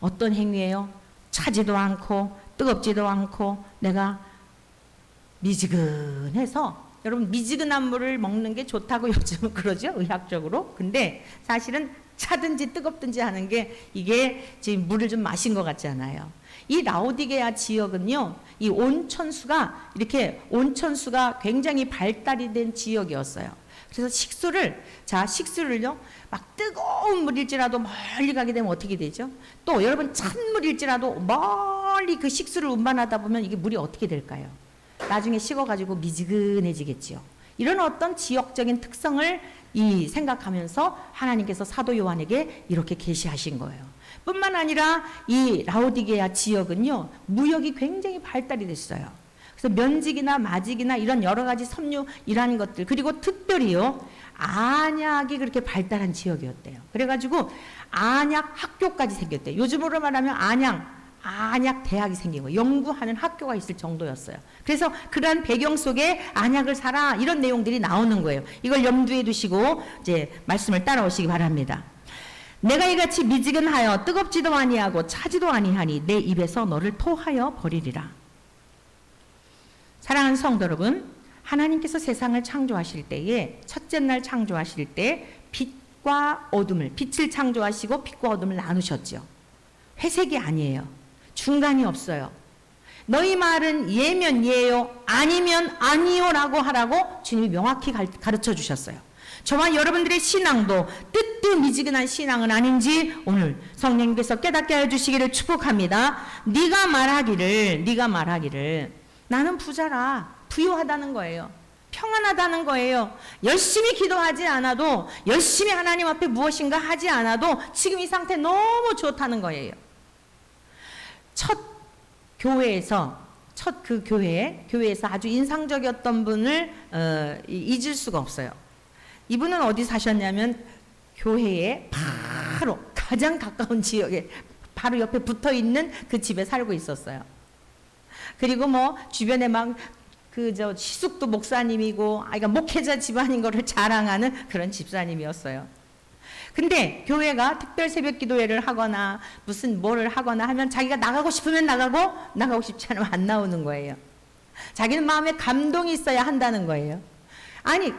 어떤 행위예요? 차지도 않고 뜨겁지도 않고 내가 미지근해서, 여러분 미지근한 물을 먹는 게 좋다고 요즘은 그러죠, 의학적으로. 근데 사실은 차든지 뜨겁든지 하는 게 이게 지금 물을 좀 마신 것 같지 않아요. 이 라오디게아 지역은요, 이 온천수가 굉장히 발달이 된 지역이었어요. 그래서 식수를요, 막 뜨거운 물일지라도 멀리 가게 되면 어떻게 되죠? 또 여러분 찬물일지라도 멀리 그 식수를 운반하다 보면 이게 물이 어떻게 될까요? 나중에 식어가지고 미지근해지겠지요. 이런 어떤 지역적인 특성을 생각하면서 하나님께서 사도 요한에게 이렇게 계시하신 거예요. 뿐만 아니라 이 라오디게아 지역은요, 무역이 굉장히 발달이 됐어요. 그래서 면직이나 마직이나 이런 여러 가지 섬유 이런 것들, 그리고 특별히요, 안약이 그렇게 발달한 지역이었대요. 그래가지고 안약 학교까지 생겼대요. 요즘으로 말하면 안약 대학이 생긴 거예요. 연구하는 학교가 있을 정도였어요. 그래서 그러한 배경 속에 안약을 사라, 이런 내용들이 나오는 거예요. 이걸 염두에 두시고 이제 말씀을 따라오시기 바랍니다. 내가 이같이 미지근하여 뜨겁지도 아니하고 차지도 아니하니 내 입에서 너를 토하여 버리리라. 사랑하는 성도 여러분, 하나님께서 세상을 창조하실 때에 첫째 날 창조하실 때 빛과 어둠을, 빛을 창조하시고 빛과 어둠을 나누셨죠. 회색이 아니에요. 중간이 없어요. 너희 말은 예면 예요, 아니면 아니요라고 하라고 주님이 명확히 가르쳐 주셨어요. 저와 여러분들의 신앙도 뜨뜻미지근한 신앙은 아닌지 오늘 성령님께서 깨닫게 해주시기를 축복합니다. 네가 말하기를 나는 부자라, 부유하다는 거예요. 평안하다는 거예요. 열심히 기도하지 않아도, 열심히 하나님 앞에 무엇인가 하지 않아도 지금 이 상태 너무 좋다는 거예요. 첫 교회에서 아주 인상적이었던 분을 잊을 수가 없어요. 이분은 어디 사셨냐면 교회에 바로 가장 가까운 지역에 바로 옆에 붙어 있는 그 집에 살고 있었어요. 그리고 뭐 주변에 막 시숙도 목사님이고, 그러니까 목회자 집안인 거를 자랑하는 그런 집사님이었어요. 근데 교회가 특별 새벽 기도회를 하거나 무슨 뭐를 하거나 하면 자기가 나가고 싶으면 나가고, 나가고 싶지 않으면 안 나오는 거예요. 자기는 마음에 감동이 있어야 한다는 거예요. 아니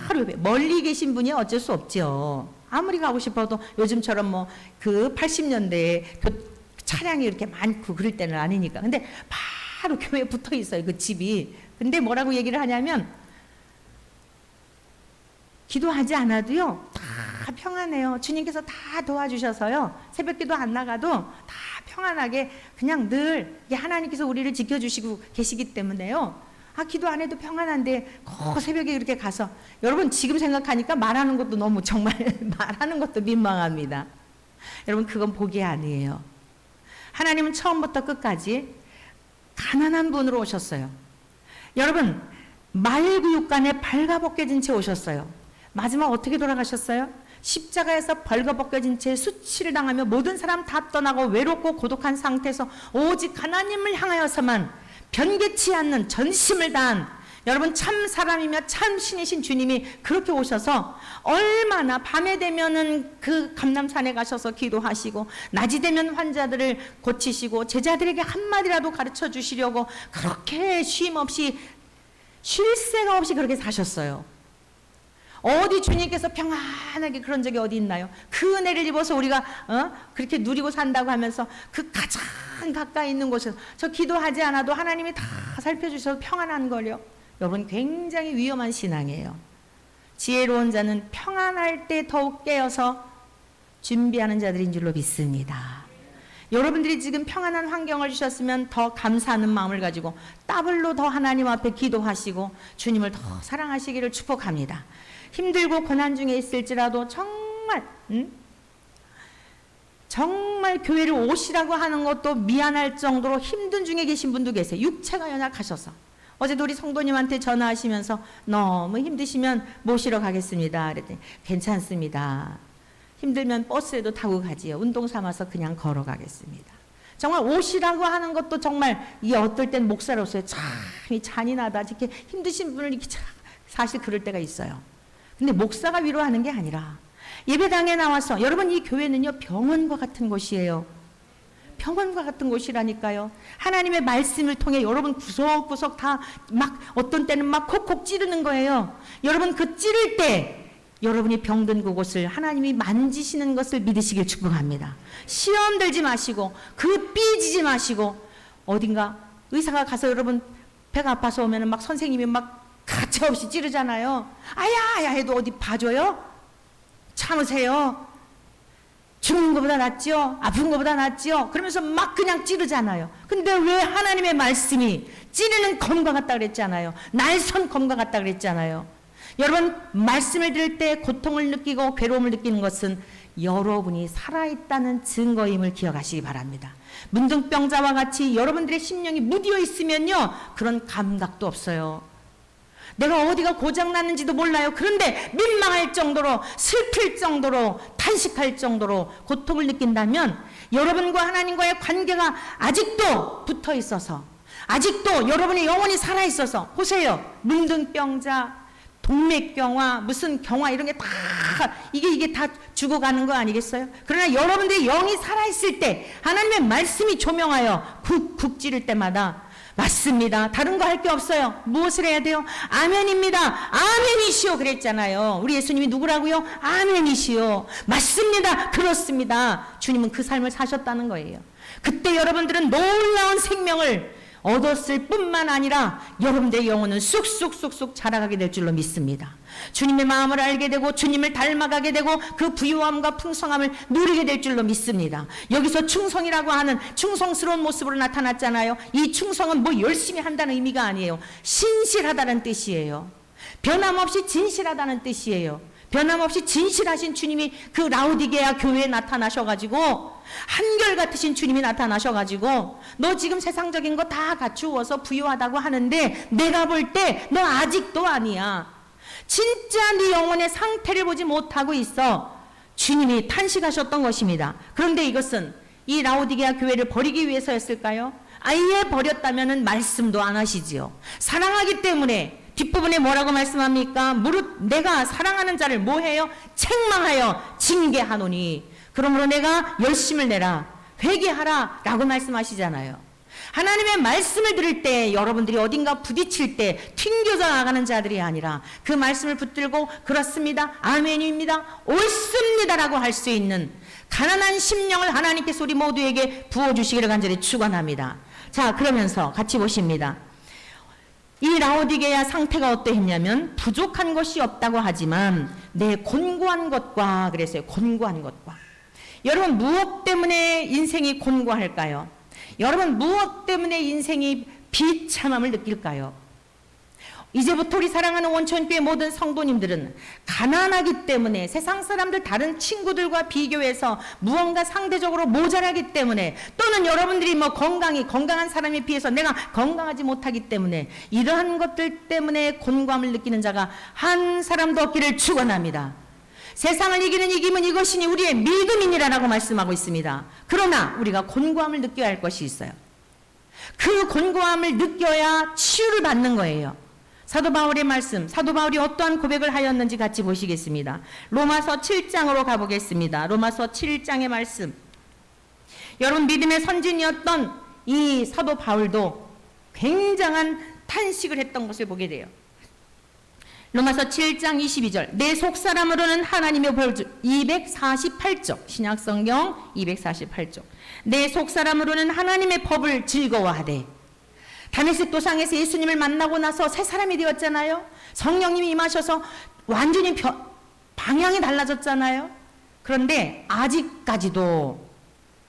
바로 멀리 계신 분이 어쩔 수 없죠. 아무리 가고 싶어도 요즘처럼 뭐 그 80년대에 차량이 이렇게 많고 그럴 때는 아니니까. 근데 바로 교회에 붙어 있어요, 그 집이. 근데 뭐라고 얘기를 하냐면, 기도하지 않아도요 다 평안해요. 주님께서 다 도와주셔서요, 새벽기도 안 나가도 다 평안하게 그냥 늘 하나님께서 우리를 지켜주시고 계시기 때문에요, 기도 안 해도 평안한데 새벽에 이렇게 가서, 여러분 지금 생각하니까 말하는 것도 너무 정말 말하는 것도 민망합니다. 여러분 그건 복이 아니에요. 하나님은 처음부터 끝까지 가난한 분으로 오셨어요. 여러분 말구육간에 발가벗겨진 채 오셨어요. 마지막 어떻게 돌아가셨어요? 십자가에서 벌거벗겨진 채 수치를 당하며 모든 사람 다 떠나고 외롭고 고독한 상태에서 오직 하나님을 향하여서만 변개치 않는 전심을 다한, 여러분 참 사람이며 참 신이신 주님이 그렇게 오셔서 얼마나 밤에 되면은 그 감람산에 가셔서 기도하시고, 낮이 되면 환자들을 고치시고, 제자들에게 한마디라도 가르쳐 주시려고 그렇게 쉼 없이, 쉴 새가 없이 그렇게 사셨어요. 어디 주님께서 평안하게 그런 적이 어디 있나요? 그 은혜를 입어서 우리가 그렇게 누리고 산다고 하면서 그 가장 가까이 있는 곳에서 저 기도하지 않아도 하나님이 다 살펴주셔서 평안한 걸요. 여러분 굉장히 위험한 신앙이에요. 지혜로운 자는 평안할 때 더욱 깨어서 준비하는 자들인 줄로 믿습니다. 여러분들이 지금 평안한 환경을 주셨으면 더 감사하는 마음을 가지고 더블로 더 하나님 앞에 기도하시고 주님을 더 사랑하시기를 축복합니다. 힘들고 고난 중에 있을지라도 정말 교회를 오시라고 하는 것도 미안할 정도로 힘든 중에 계신 분도 계세요. 육체가 연약하셔서. 어제도 우리 성도님한테 전화하시면서 너무 힘드시면 모시러 가겠습니다. 그랬더니 괜찮습니다. 힘들면 버스에도 타고 가지요. 운동 삼아서 그냥 걸어가겠습니다. 정말 오시라고 하는 것도 정말 이게 어떨 땐 목사로서의 참이 잔인하다. 이렇게 힘드신 분을 이렇게 사실 그럴 때가 있어요. 근데 목사가 위로하는 게 아니라 예배당에 나와서, 여러분 이 교회는요 병원과 같은 곳이에요. 병원과 같은 곳이라니까요. 하나님의 말씀을 통해 여러분 구석구석 다 막 어떤 때는 막 콕콕 찌르는 거예요. 여러분 그 찌를 때 여러분이 병든 그곳을 하나님이 만지시는 것을 믿으시길 축복합니다. 시험 들지 마시고 그 삐지지 마시고 어딘가 의사가 가서 여러분 배가 아파서 오면 막 선생님이 막 가차없이 찌르잖아요. 아야 해도 어디 봐줘요? 참으세요. 죽는 것보다 낫죠? 아픈 것보다 낫죠? 그러면서 막 그냥 찌르잖아요. 근데 왜 하나님의 말씀이 찌르는 검과 같다 그랬잖아요. 날선 검과 같다 그랬잖아요. 여러분 말씀을 들을 때 고통을 느끼고 괴로움을 느끼는 것은 여러분이 살아있다는 증거임을 기억하시기 바랍니다. 문둥병자와 같이 여러분들의 심령이 무디어 있으면요 그런 감각도 없어요. 내가 어디가 고장났는지도 몰라요. 그런데 민망할 정도로 슬플 정도로 탄식할 정도로 고통을 느낀다면 여러분과 하나님과의 관계가 아직도 붙어 있어서 아직도 여러분의 영혼이 살아 있어서 보세요. 문둥병자 동맥경화 무슨 경화 이런 게 다 이게 다 죽어가는 거 아니겠어요? 그러나 여러분들의 영이 살아있을 때 하나님의 말씀이 조명하여 쿡쿡 찌를 때마다 맞습니다. 다른 거 할 게 없어요. 무엇을 해야 돼요? 아멘입니다. 아멘이시오 그랬잖아요. 우리 예수님이 누구라고요? 아멘이시오. 맞습니다. 그렇습니다. 주님은 그 삶을 사셨다는 거예요. 그때 여러분들은 놀라운 생명을 얻었을 뿐만 아니라 여러분들의 영혼은 쑥쑥쑥쑥 자라가게 될 줄로 믿습니다. 주님의 마음을 알게 되고 주님을 닮아가게 되고 그 부유함과 풍성함을 누리게 될 줄로 믿습니다. 여기서 충성이라고 하는 충성스러운 모습으로 나타났잖아요. 이 충성은 뭐 열심히 한다는 의미가 아니에요. 신실하다는 뜻이에요. 변함없이 진실하다는 뜻이에요. 변함없이 진실하신 주님이 그 라우디게아 교회에 나타나셔가지고 한결같으신 주님이 나타나셔가지고 너 지금 세상적인 거 다 갖추어서 부유하다고 하는데 내가 볼 때 너 아직도 아니야. 진짜 네 영혼의 상태를 보지 못하고 있어. 주님이 탄식하셨던 것입니다. 그런데 이것은 이 라우디게아 교회를 버리기 위해서였을까요? 아예 버렸다면 말씀도 안 하시지요. 사랑하기 때문에 뒷부분에 뭐라고 말씀합니까? 무릇 내가 사랑하는 자를 뭐해요? 책망하여 징계하노니 그러므로 내가 열심을 내라 회개하라 라고 말씀하시잖아요. 하나님의 말씀을 들을 때 여러분들이 어딘가 부딪힐 때 튕겨져 나가는 자들이 아니라 그 말씀을 붙들고 그렇습니다 아멘입니다 옳습니다 라고 할 수 있는 가난한 심령을 하나님께서 우리 모두에게 부어주시기를 간절히 축원합니다. 자 그러면서 같이 보십니다. 이 라오디게아 상태가 어떠했냐면 부족한 것이 없다고 하지만 내 곤고한 것과 그랬어요. 곤고한 것과. 여러분 무엇 때문에 인생이 곤고할까요? 여러분 무엇 때문에 인생이 비참함을 느낄까요? 이제부터 우리 사랑하는 원천교회 모든 성도님들은 가난하기 때문에 세상 사람들 다른 친구들과 비교해서 무언가 상대적으로 모자라기 때문에 또는 여러분들이 뭐 건강한 사람에 비해서 내가 건강하지 못하기 때문에 이러한 것들 때문에 곤고함을 느끼는 자가 한 사람도 없기를 축원합니다. 세상을 이기는 이김은 이것이니 우리의 믿음이니라라고 말씀하고 있습니다. 그러나 우리가 곤고함을 느껴야 할 것이 있어요. 그 곤고함을 느껴야 치유를 받는 거예요. 사도 바울의 말씀, 사도 바울이 어떠한 고백을 하였는지 같이 보시겠습니다. 로마서 7장으로 가보겠습니다. 로마서 7장의 말씀. 여러분 믿음의 선진이었던 이 사도 바울도 굉장한 탄식을 했던 것을 보게 돼요. 로마서 7장 22절 내 속사람으로는 하나님의 벌주 248쪽 신약성경 248쪽 내 속사람으로는 하나님의 법을 즐거워하되 다메섹 도상에서 예수님을 만나고 나서 새 사람이 되었잖아요. 성령님이 임하셔서 완전히 방향이 달라졌잖아요. 그런데 아직까지도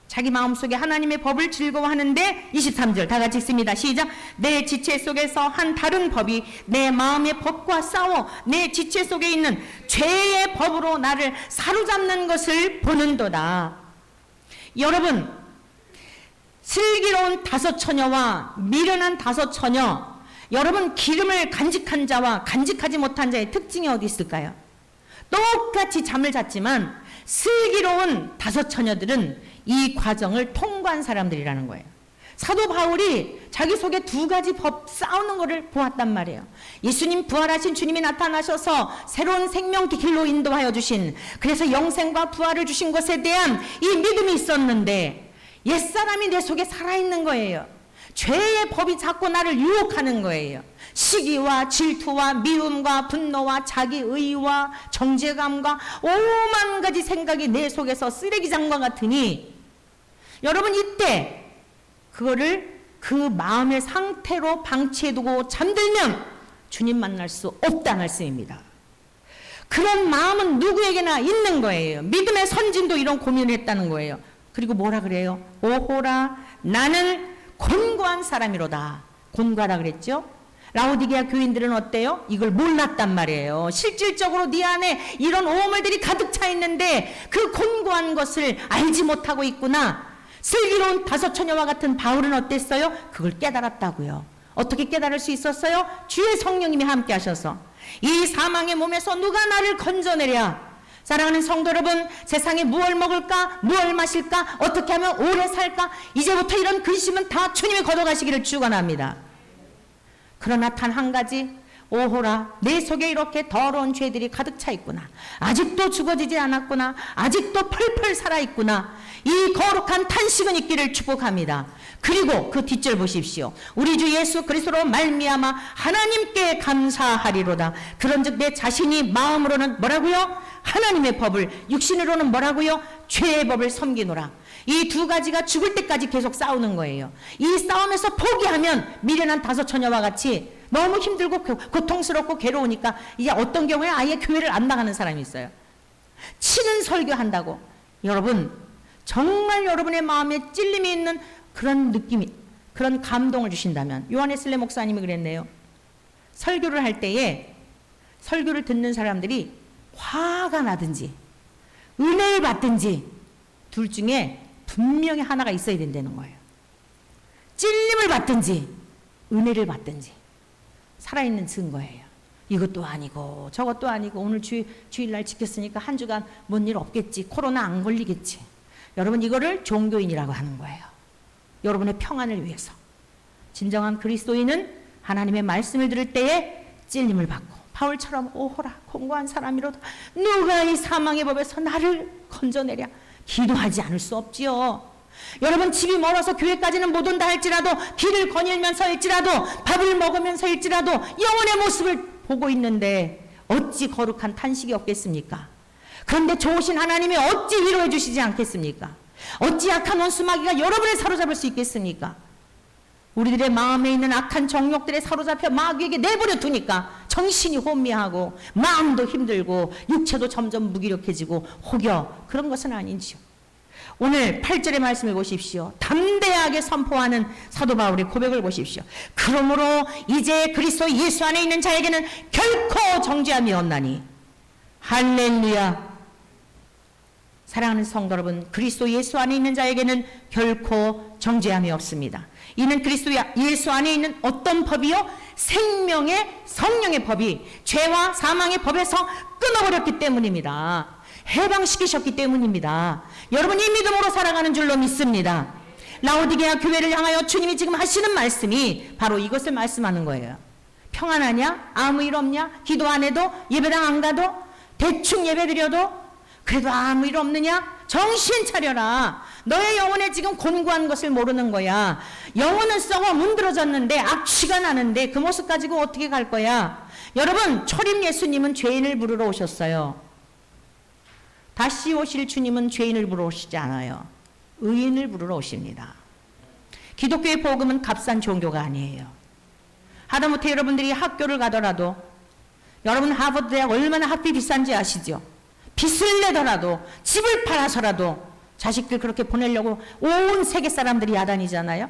자기 마음속에 하나님의 법을 즐거워하는데 23절 다 같이 읽습니다. 시작. 내 지체 속에서 한 다른 법이 내 마음의 법과 싸워 내 지체 속에 있는 죄의 법으로 나를 사로잡는 것을 보는도다. 여러분 슬기로운 다섯 처녀와 미련한 다섯 처녀 여러분 기름을 간직한 자와 간직하지 못한 자의 특징이 어디 있을까요? 똑같이 잠을 잤지만 슬기로운 다섯 처녀들은 이 과정을 통과한 사람들이라는 거예요. 사도 바울이 자기 속에 두 가지 법 싸우는 것을 보았단 말이에요. 예수님 부활하신 주님이 나타나셔서 새로운 생명 길로 인도하여 주신 그래서 영생과 부활을 주신 것에 대한 이 믿음이 있었는데 옛사람이 내 속에 살아있는 거예요. 죄의 법이 자꾸 나를 유혹하는 거예요. 시기와 질투와 미움과 분노와 자기의와 정죄감과 오만 가지 생각이 내 속에서 쓰레기장과 같으니 여러분 이때 그거를 그 마음의 상태로 방치해두고 잠들면 주님 만날 수 없다는 말씀입니다. 그런 마음은 누구에게나 있는 거예요. 믿음의 선진도 이런 고민을 했다는 거예요. 그리고 뭐라 그래요? 오호라 나는 곤고한 사람이로다. 곤고하라 그랬죠? 라오디게아 교인들은 어때요? 이걸 몰랐단 말이에요. 실질적으로 네 안에 이런 오물들이 가득 차 있는데 그 곤고한 것을 알지 못하고 있구나. 슬기로운 다섯 처녀와 같은 바울은 어땠어요? 그걸 깨달았다고요. 어떻게 깨달을 수 있었어요? 주의 성령님이 함께 하셔서 이 사망의 몸에서 누가 나를 건져내랴. 사랑하는 성도 여러분, 세상에 무엇을 먹을까? 무엇을 마실까? 어떻게 하면 오래 살까? 이제부터 이런 근심은 다 주님이 걷어가시기를 축원합니다. 그러나 단 한 가지, 오호라 내 속에 이렇게 더러운 죄들이 가득 차 있구나. 아직도 죽어지지 않았구나. 아직도 펄펄 살아있구나. 이 거룩한 탄식은 있기를 축복합니다. 그리고 그 뒷절 보십시오. 우리 주 예수 그리스도로 말미암아 하나님께 감사하리로다. 그런즉 내 자신이 마음으로는 뭐라고요? 하나님의 법을, 육신으로는 뭐라고요? 죄의 법을 섬기노라. 이 두 가지가 죽을 때까지 계속 싸우는 거예요. 이 싸움에서 포기하면 미련한 다섯 처녀와 같이 너무 힘들고 고통스럽고 괴로우니까 이제 어떤 경우에 아예 교회를 안 나가는 사람이 있어요. 치는 설교한다고. 여러분 정말 여러분의 마음에 찔림이 있는 그런 느낌이, 그런 감동을 주신다면, 요한웨슬리 목사님이 그랬네요. 설교를 할 때에 설교를 듣는 사람들이 화가 나든지 은혜를 받든지 둘 중에 분명히 하나가 있어야 된다는 거예요. 찔림을 받든지 은혜를 받든지 살아있는 증거예요. 이것도 아니고 저것도 아니고 오늘 주일날 지켰으니까 한 주간 뭔 일 없겠지. 코로나 안 걸리겠지. 여러분 이거를 종교인이라고 하는 거예요. 여러분의 평안을 위해서. 진정한 그리스도인은 하나님의 말씀을 들을 때에 찔림을 받고 바울처럼 오호라 곤고한 사람이로다. 누가 이 사망의 법에서 나를 건져내랴. 기도하지 않을 수 없지요. 여러분 집이 멀어서 교회까지는 못 온다 할지라도 길을 거닐면서 할지라도 밥을 먹으면서 할지라도 영혼의 모습을 보고 있는데 어찌 거룩한 탄식이 없겠습니까? 그런데 좋으신 하나님이 어찌 위로해 주시지 않겠습니까? 어찌 악한 원수마귀가 여러분을 사로잡을 수 있겠습니까? 우리들의 마음에 있는 악한 정욕들에 사로잡혀 마귀에게 내버려 두니까 정신이 혼미하고 마음도 힘들고 육체도 점점 무기력해지고 혹여 그런 것은 아닌지요. 오늘 8절의 말씀을 보십시오. 담대하게 선포하는 사도 바울의 고백을 보십시오. 그러므로 이제 그리스도 예수 안에 있는 자에게는 결코 정죄함이 없나니. 할렐루야. 사랑하는 성도 여러분, 그리스도 예수 안에 있는 자에게는 결코 정죄함이 없습니다. 이는 그리스도 예수 안에 있는 어떤 법이요? 생명의 성령의 법이 죄와 사망의 법에서 끊어버렸기 때문입니다. 해방시키셨기 때문입니다. 여러분이 믿음으로 살아가는 줄로 믿습니다. 라오디게아 교회를 향하여 주님이 지금 하시는 말씀이 바로 이것을 말씀하는 거예요. 평안하냐? 아무 일 없냐? 기도 안 해도? 예배당 안 가도? 대충 예배 드려도? 그래도 아무 일 없느냐? 정신 차려라. 너의 영혼에 지금 곤고한 것을 모르는 거야. 영혼은 썩어 문드러졌는데 악취가 나는데 그 모습 가지고 어떻게 갈 거야? 여러분, 초림 예수님은 죄인을 부르러 오셨어요. 다시 오실 주님은 죄인을 부르러 오시지 않아요. 의인을 부르러 오십니다. 기독교의 복음은 값싼 종교가 아니에요. 하다못해 여러분들이 학교를 가더라도, 여러분 하버드 대학 얼마나 학비 비싼지 아시죠? 빚을 내더라도 집을 팔아서라도 자식들 그렇게 보내려고 온 세계 사람들이 야단이잖아요.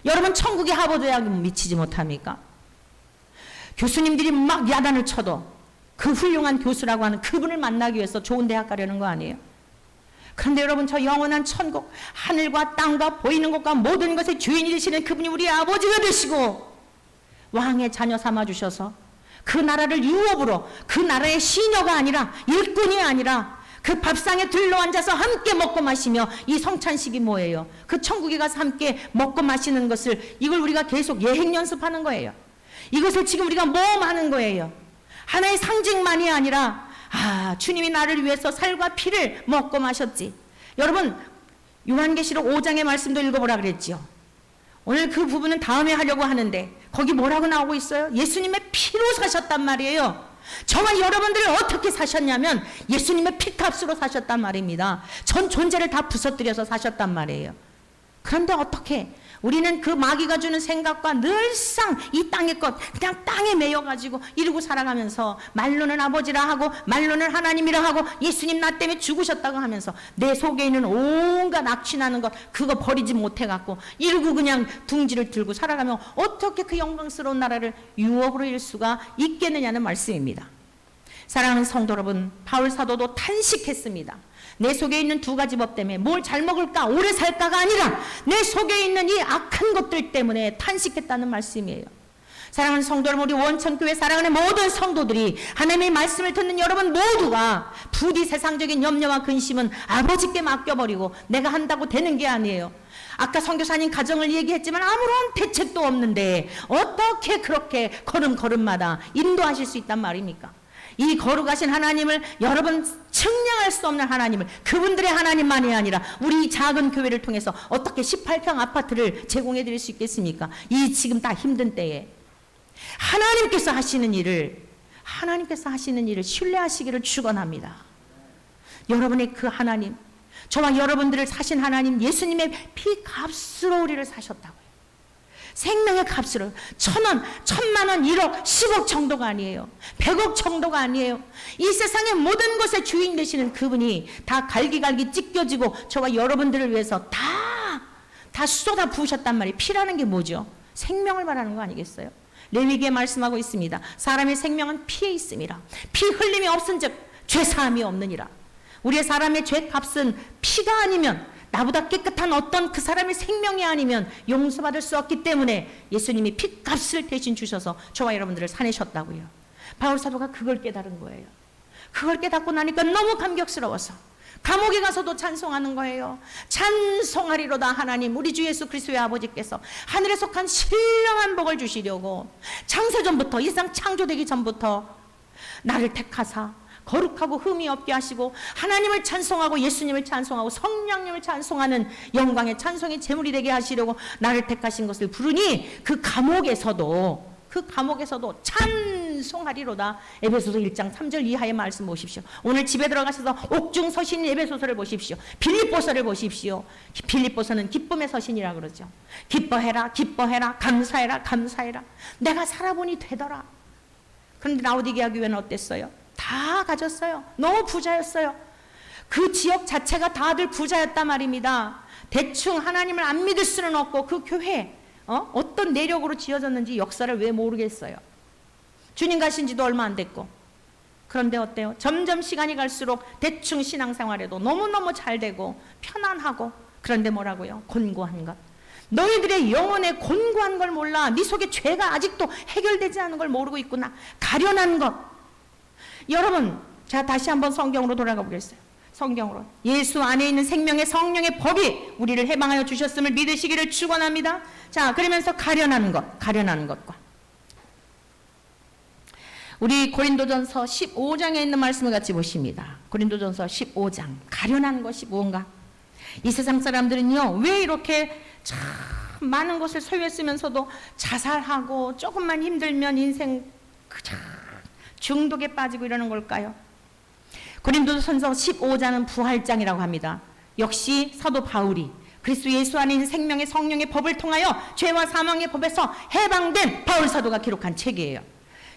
여러분 천국의 하버드 대학이 미치지 못합니까? 교수님들이 막 야단을 쳐도 그 훌륭한 교수라고 하는 그분을 만나기 위해서 좋은 대학 가려는 거 아니에요? 그런데 여러분 저 영원한 천국, 하늘과 땅과 보이는 것과 모든 것의 주인이 되시는 그분이 우리 아버지가 되시고 왕의 자녀 삼아주셔서 그 나라를 유업으로, 그 나라의 시녀가 아니라 일꾼이 아니라 그 밥상에 들러앉아서 함께 먹고 마시며, 이 성찬식이 뭐예요? 그 천국에 가서 함께 먹고 마시는 것을, 이걸 우리가 계속 예행 연습하는 거예요. 이것을 지금 우리가 모험하는 거예요. 하나의 상징만이 아니라 주님이 나를 위해서 살과 피를 먹고 마셨지. 여러분 요한계시록 5장의 말씀도 읽어보라 그랬죠. 오늘 그 부분은 다음에 하려고 하는데 거기 뭐라고 나오고 있어요? 예수님의 피로 사셨단 말이에요. 저와 여러분들을 어떻게 사셨냐면 예수님의 피값으로 사셨단 말입니다. 전 존재를 다 부서뜨려서 사셨단 말이에요. 그런데 어떻게 우리는 그 마귀가 주는 생각과 늘상 이 땅의 것 그냥 땅에 매여가지고 이러고 살아가면서 말로는 아버지라 하고 말로는 하나님이라 하고 예수님 나 때문에 죽으셨다고 하면서 내 속에 있는 온갖 악취나는 것 그거 버리지 못해갖고 이러고 그냥 둥지를 들고 살아가면 어떻게 그 영광스러운 나라를 유업으로 일 수가 있겠느냐는 말씀입니다. 사랑하는 성도 여러분, 바울 사도도 탄식했습니다. 내 속에 있는 두 가지 법 때문에 뭘 잘 먹을까 오래 살까가 아니라 내 속에 있는 이 악한 것들 때문에 탄식했다는 말씀이에요. 사랑하는 성도 여러분, 우리 원천교회 사랑하는 모든 성도들이 하나님의 말씀을 듣는 여러분 모두가 부디 세상적인 염려와 근심은 아버지께 맡겨버리고 내가 한다고 되는 게 아니에요. 아까 선교사님 가정을 얘기했지만 아무런 대책도 없는데 어떻게 그렇게 걸음걸음마다 인도하실 수 있단 말입니까? 이 거룩하신 하나님을 여러분 측량할 수 없는 하나님을 그분들의 하나님만이 아니라 우리 작은 교회를 통해서 어떻게 18평 아파트를 제공해 드릴 수 있겠습니까? 이 지금 다 힘든 때에 하나님께서 하시는 일을 신뢰하시기를 축원합니다. 여러분의 그 하나님, 저와 여러분들을 사신 하나님 예수님의 피값으로 우리를 사셨다고요. 생명의 값으로 1,000원, 1,000만 원, 1억, 10억 정도가 아니에요. 100억 정도가 아니에요. 이 세상의 모든 것의 주인 되시는 그분이 다 갈기갈기 찢겨지고 저와 여러분들을 위해서 다 쏟아 부으셨단 말이에요. 피라는 게 뭐죠? 생명을 말하는 거 아니겠어요? 레위기에 말씀하고 있습니다. 사람의 생명은 피에 있음이라. 피 흘림이 없은즉 죄사함이 없느니라. 우리의 사람의 죄값은 피가 아니면 나보다 깨끗한 어떤 그 사람의 생명이 아니면 용서받을 수 없기 때문에 예수님이 피값을 대신 주셔서 저와 여러분들을 사내셨다고요. 바울 사도가 그걸 깨달은 거예요. 그걸 깨닫고 나니까 너무 감격스러워서 감옥에 가서도 찬송하는 거예요. 찬송하리로다 하나님 우리 주 예수 그리스도의 아버지께서 하늘에 속한 신령한 복을 주시려고 창세전부터 이 세상 창조되기 전부터 나를 택하사 거룩하고 흠이 없게 하시고 하나님을 찬송하고 예수님을 찬송하고 성령님을 찬송하는 영광의 찬송의 제물이 되게 하시려고 나를 택하신 것을 부르니 그 감옥에서도 찬송하리로다. 에베소서 1장 3절 이하의 말씀 보십시오. 오늘 집에 들어가셔서 옥중 서신 에베소서를 보십시오. 빌립보서를 보십시오. 빌립보서는 기쁨의 서신이라 그러죠. 기뻐해라 기뻐해라 감사해라 감사해라. 내가 살아보니 되더라. 그런데 라오디게아 교회는 어땠어요? 다 가졌어요. 너무 부자였어요. 그 지역 자체가 다들 부자였단 말입니다. 대충 하나님을 안 믿을 수는 없고 그 교회 어떤 내력으로 지어졌는지 역사를 왜 모르겠어요. 주님 가신 지도 얼마 안 됐고. 그런데 어때요? 점점 시간이 갈수록 대충 신앙생활에도 너무너무 잘 되고 편안하고. 그런데 뭐라고요? 곤고한 것. 너희들의 영혼에 곤고한 걸 몰라. 네 속에 죄가 아직도 해결되지 않은 걸 모르고 있구나. 가련한 것. 여러분, 제가 다시 한번 성경으로 돌아가 보겠어요. 성경으로 예수 안에 있는 생명의 성령의 법이 우리를 해방하여 주셨음을 믿으시기를 축원합니다. 자, 그러면서 가련하는 것과 우리 고린도전서 15장에 있는 말씀을 같이 보십니다. 고린도전서 15장 가련한 것이 무언가? 이 세상 사람들은요 왜 이렇게 참 많은 것을 소유했으면서도 자살하고 조금만 힘들면 인생 그저 중독에 빠지고 이러는 걸까요? 고린도전서 15장은 부활장이라고 합니다. 역시 사도 바울이 그리스도 예수 안에 있는 생명의 성령의 법을 통하여 죄와 사망의 법에서 해방된 바울 사도가 기록한 책이에요.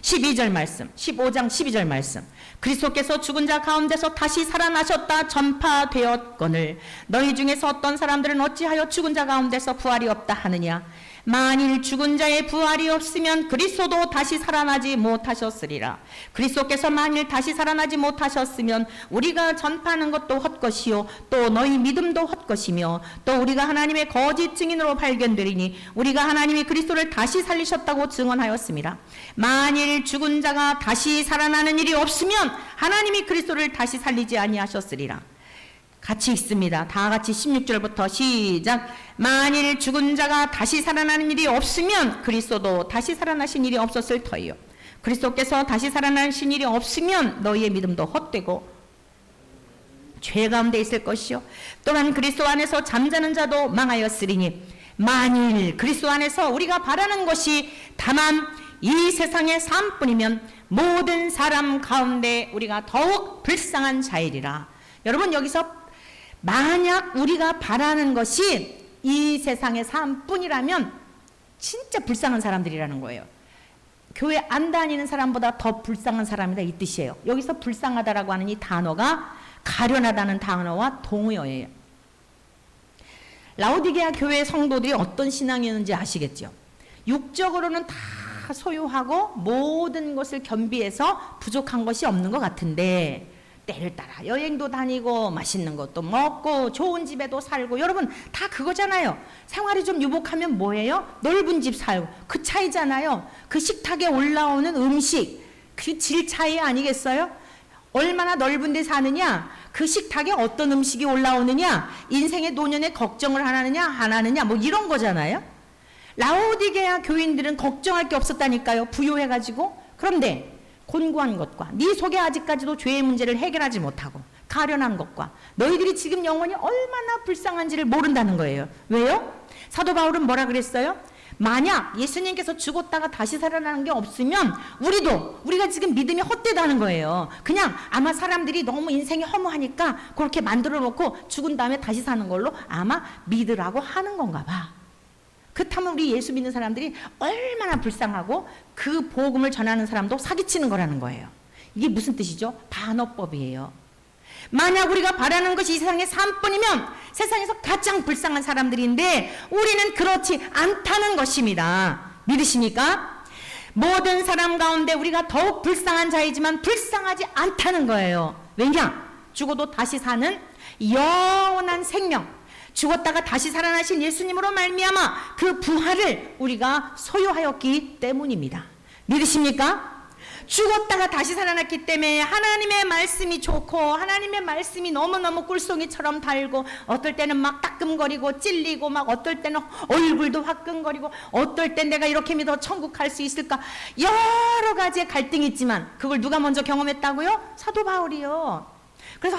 12절 말씀, 15장 12절 말씀. 그리스도께서 죽은 자 가운데서 다시 살아나셨다 전파되었거늘 너희 중에서 어떤 사람들은 어찌하여 죽은 자 가운데서 부활이 없다 하느냐. 만일 죽은 자의 부활이 없으면 그리스도도 다시 살아나지 못하셨으리라. 그리스도께서 만일 다시 살아나지 못하셨으면 우리가 전파하는 것도 헛것이요 또 너희 믿음도 헛것이며 또 우리가 하나님의 거짓 증인으로 발견되리니 우리가 하나님이 그리스도를 다시 살리셨다고 증언하였습니다. 만일 죽은 자가 다시 살아나는 일이 없으면 하나님이 그리스도를 다시 살리지 아니하셨으리라. 같이 있습니다. 다 같이 16절부터 시작. 만일 죽은 자가 다시 살아나는 일이 없으면 그리스도도 다시 살아나신 일이 없었을 터이요. 그리스도께서 다시 살아나신 일이 없으면 너희의 믿음도 헛되고 죄 가운데 있을 것이요 또한 그리스도 안에서 잠자는 자도 망하였으리니 만일 그리스도 안에서 우리가 바라는 것이 다만 이 세상의 삶뿐이면 모든 사람 가운데 우리가 더욱 불쌍한 자이리라. 여러분, 여기서 만약 우리가 바라는 것이 이 세상의 삶뿐이라면 진짜 불쌍한 사람들이라는 거예요. 교회 안 다니는 사람보다 더 불쌍한 사람이다, 이 뜻이에요. 여기서 불쌍하다라고 하는 이 단어가 가련하다는 단어와 동의어예요. 라오디게아 교회 성도들이 어떤 신앙이었는지 아시겠죠? 육적으로는 다 소유하고 모든 것을 겸비해서 부족한 것이 없는 것 같은데 때를 따라 여행도 다니고 맛있는 것도 먹고 좋은 집에도 살고, 여러분 다 그거잖아요. 생활이 좀 유복하면 뭐예요? 넓은 집 살고, 그 차이잖아요. 그 식탁에 올라오는 음식, 그 질 차이 아니겠어요? 얼마나 넓은 데 사느냐, 그 식탁에 어떤 음식이 올라오느냐, 인생의 노년에 걱정을 안 하느냐 뭐 이런 거잖아요. 라오디게아 교인들은 걱정할 게 없었다니까요. 부유해가지고. 그런데 곤고한 것과 네 속에 아직까지도 죄의 문제를 해결하지 못하고 가련한 것과 너희들이 지금 영혼이 얼마나 불쌍한지를 모른다는 거예요. 왜요? 사도 바울은 뭐라 그랬어요? 만약 예수님께서 죽었다가 다시 살아나는 게 없으면 우리가 지금 믿음이 헛되다는 거예요. 그냥 아마 사람들이 너무 인생이 허무하니까 그렇게 만들어 놓고 죽은 다음에 다시 사는 걸로 아마 믿으라고 하는 건가 봐. 그렇다면 우리 예수 믿는 사람들이 얼마나 불쌍하고 그 복음을 전하는 사람도 사기치는 거라는 거예요. 이게 무슨 뜻이죠? 반어법이에요. 만약 우리가 바라는 것이 이 세상의 삶뿐이면 세상에서 가장 불쌍한 사람들인데 우리는 그렇지 않다는 것입니다. 믿으십니까? 모든 사람 가운데 우리가 더욱 불쌍한 자이지만 불쌍하지 않다는 거예요. 왜냐? 죽어도 다시 사는 영원한 생명, 죽었다가 다시 살아나신 예수님으로 말미암아 그 부활을 우리가 소유하였기 때문입니다. 믿으십니까? 죽었다가 다시 살아났기 때문에 하나님의 말씀이 좋고 하나님의 말씀이 너무너무 꿀송이처럼 달고, 어떨 때는 막 따끔거리고 찔리고, 막 어떨 때는 얼굴도 화끈거리고, 어떨 땐 내가 이렇게 믿어 천국 갈 수 있을까, 여러 가지의 갈등이 있지만 그걸 누가 먼저 경험했다고요? 사도 바울이요. 그래서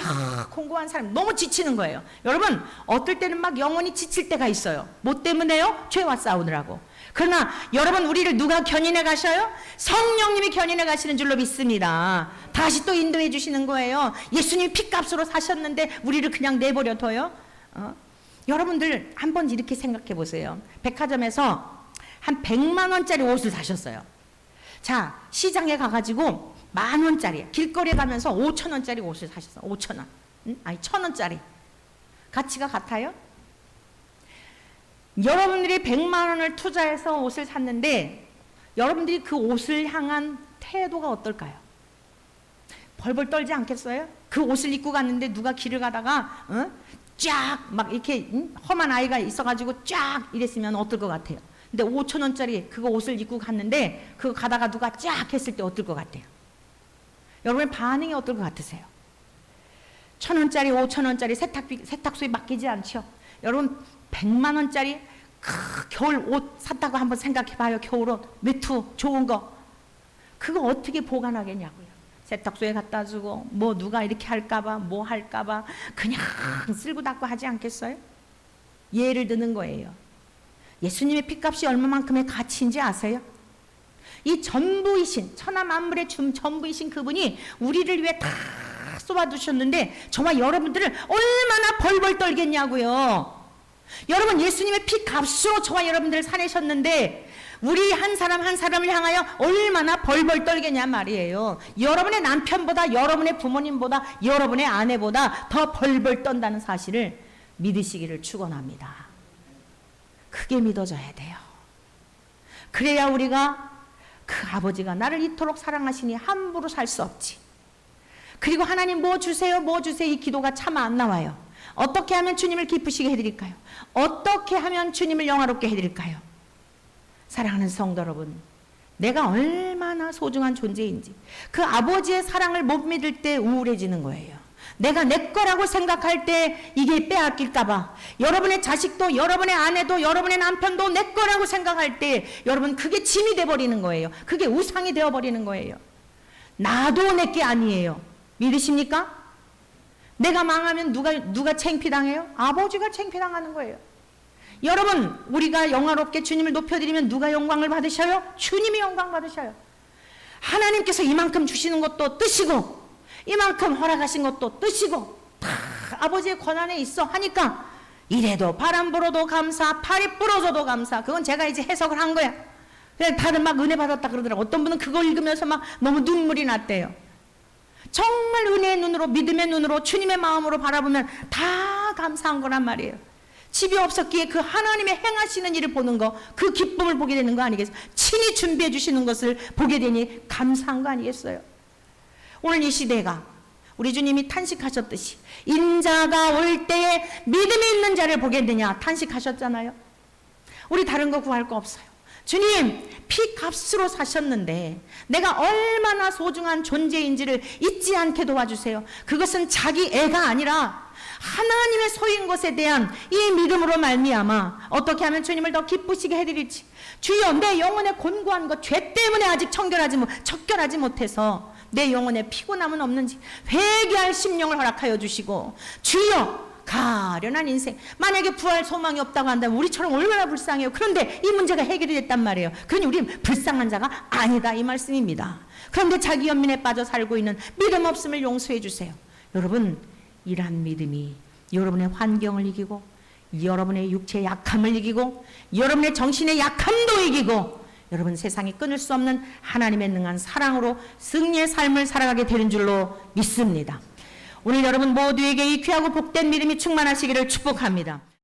공고한 사람 너무 지치는 거예요. 여러분, 어떨 때는 막 영혼이 지칠 때가 있어요. 뭐 때문에요? 죄와 싸우느라고. 그러나 여러분, 우리를 누가 견인해 가셔요? 성령님이 견인해 가시는 줄로 믿습니다. 다시 또 인도해 주시는 거예요. 예수님이 핏값으로 사셨는데 우리를 그냥 내버려 둬요? 여러분들 한번 이렇게 생각해 보세요. 백화점에서 한 100만 원짜리 옷을 사셨어요. 자, 시장에 가가지고 10,000원짜리, 길거리에 가면서 5,000원짜리 옷을 사셨어. 5,000원. 아니 1,000원짜리. 가치가 같아요? 여러분들이 100만 원을 투자해서 옷을 샀는데 여러분들이 그 옷을 향한 태도가 어떨까요? 벌벌 떨지 않겠어요? 그 옷을 입고 갔는데 누가 길을 가다가 쫙 막 이렇게 험한 아이가 있어가지고 쫙 이랬으면 어떨 것 같아요? 근데 5,000원짜리 그거 옷을 입고 갔는데 그거 가다가 누가 쫙 했을 때 어떨 것 같아요? 여러분의 반응이 어떨 것 같으세요? 1,000원짜리 5,000원짜리 세탁소에 맡기지 않죠? 여러분 100만 원짜리 겨울 옷 샀다고 한번 생각해 봐요. 겨울옷 외투 좋은 거 그거 어떻게 보관하겠냐고요. 세탁소에 갖다 주고 뭐 누가 이렇게 할까봐 뭐 할까봐 그냥 쓸고 닦고 하지 않겠어요? 예를 드는 거예요. 예수님의 피값이 얼마만큼의 가치인지 아세요? 이 전부이신, 천하 만물의 전부이신 그분이 우리를 위해 다 쏟아두셨는데 저와 여러분들을 얼마나 벌벌 떨겠냐고요. 여러분, 예수님의 피값으로 저와 여러분들을 사내셨는데 우리 한 사람 한 사람을 향하여 얼마나 벌벌 떨겠냐 말이에요. 여러분의 남편보다, 여러분의 부모님보다, 여러분의 아내보다 더 벌벌 떤다는 사실을 믿으시기를 축원합니다. 크게 믿어져야 돼요. 그래야 우리가 그 아버지가 나를 이토록 사랑하시니 함부로 살 수 없지. 그리고 하나님 뭐 주세요 뭐 주세요 이 기도가 참 안 나와요. 어떻게 하면 주님을 기쁘시게 해드릴까요? 어떻게 하면 주님을 영화롭게 해드릴까요? 사랑하는 성도 여러분, 내가 얼마나 소중한 존재인지 그 아버지의 사랑을 못 믿을 때 우울해지는 거예요. 내가 내 거라고 생각할 때 이게 빼앗길까봐, 여러분의 자식도 여러분의 아내도 여러분의 남편도 내 거라고 생각할 때 여러분 그게 짐이 돼버리는 거예요. 그게 우상이 되어버리는 거예요. 나도 내 게 아니에요. 믿으십니까? 내가 망하면 누가 창피당해요? 아버지가 창피당하는 거예요. 여러분, 우리가 영화롭게 주님을 높여드리면 누가 영광을 받으셔요? 주님이 영광 받으셔요. 하나님께서 이만큼 주시는 것도 뜻이고 이만큼 허락하신 것도 뜻이고 다 아버지의 권한에 있어 하니까 이래도 바람 불어도 감사, 팔이 부러져도 감사. 그건 제가 이제 해석을 한 거야. 그냥 다들 막 은혜 받았다 그러더라고. 어떤 분은 그걸 읽으면서 막 너무 눈물이 났대요. 정말 은혜의 눈으로, 믿음의 눈으로, 주님의 마음으로 바라보면 다 감사한 거란 말이에요. 집이 없었기에 그 하나님의 행하시는 일을 보는 거, 그 기쁨을 보게 되는 거 아니겠어요? 친히 준비해 주시는 것을 보게 되니 감사한 거 아니겠어요? 오늘 이 시대가 우리 주님이 탄식하셨듯이 인자가 올 때에 믿음이 있는 자를 보겠느냐 탄식하셨잖아요. 우리 다른 거 구할 거 없어요. 주님, 피값으로 사셨는데 내가 얼마나 소중한 존재인지를 잊지 않게 도와주세요. 그것은 자기 애가 아니라 하나님의 소유인 것에 대한 이 믿음으로 말미암아 어떻게 하면 주님을 더 기쁘시게 해드릴지. 주여, 내 영혼의 곤고한 것, 죄 때문에 아직 척결하지 못해서 내 영혼에 피곤함은 없는지 회개할 심령을 허락하여 주시고, 주여, 가련한 인생, 만약에 부활 소망이 없다고 한다면 우리처럼 얼마나 불쌍해요. 그런데 이 문제가 해결이 됐단 말이에요. 그러니 우리는 불쌍한 자가 아니다 이 말씀입니다. 그런데 자기 연민에 빠져 살고 있는 믿음 없음을 용서해 주세요. 여러분, 이러한 믿음이 여러분의 환경을 이기고 여러분의 육체의 약함을 이기고 여러분의 정신의 약함도 이기고 여러분 세상이 끊을 수 없는 하나님의 능한 사랑으로 승리의 삶을 살아가게 되는 줄로 믿습니다. 오늘 여러분 모두에게 이 귀하고 복된 믿음이 충만하시기를 축복합니다.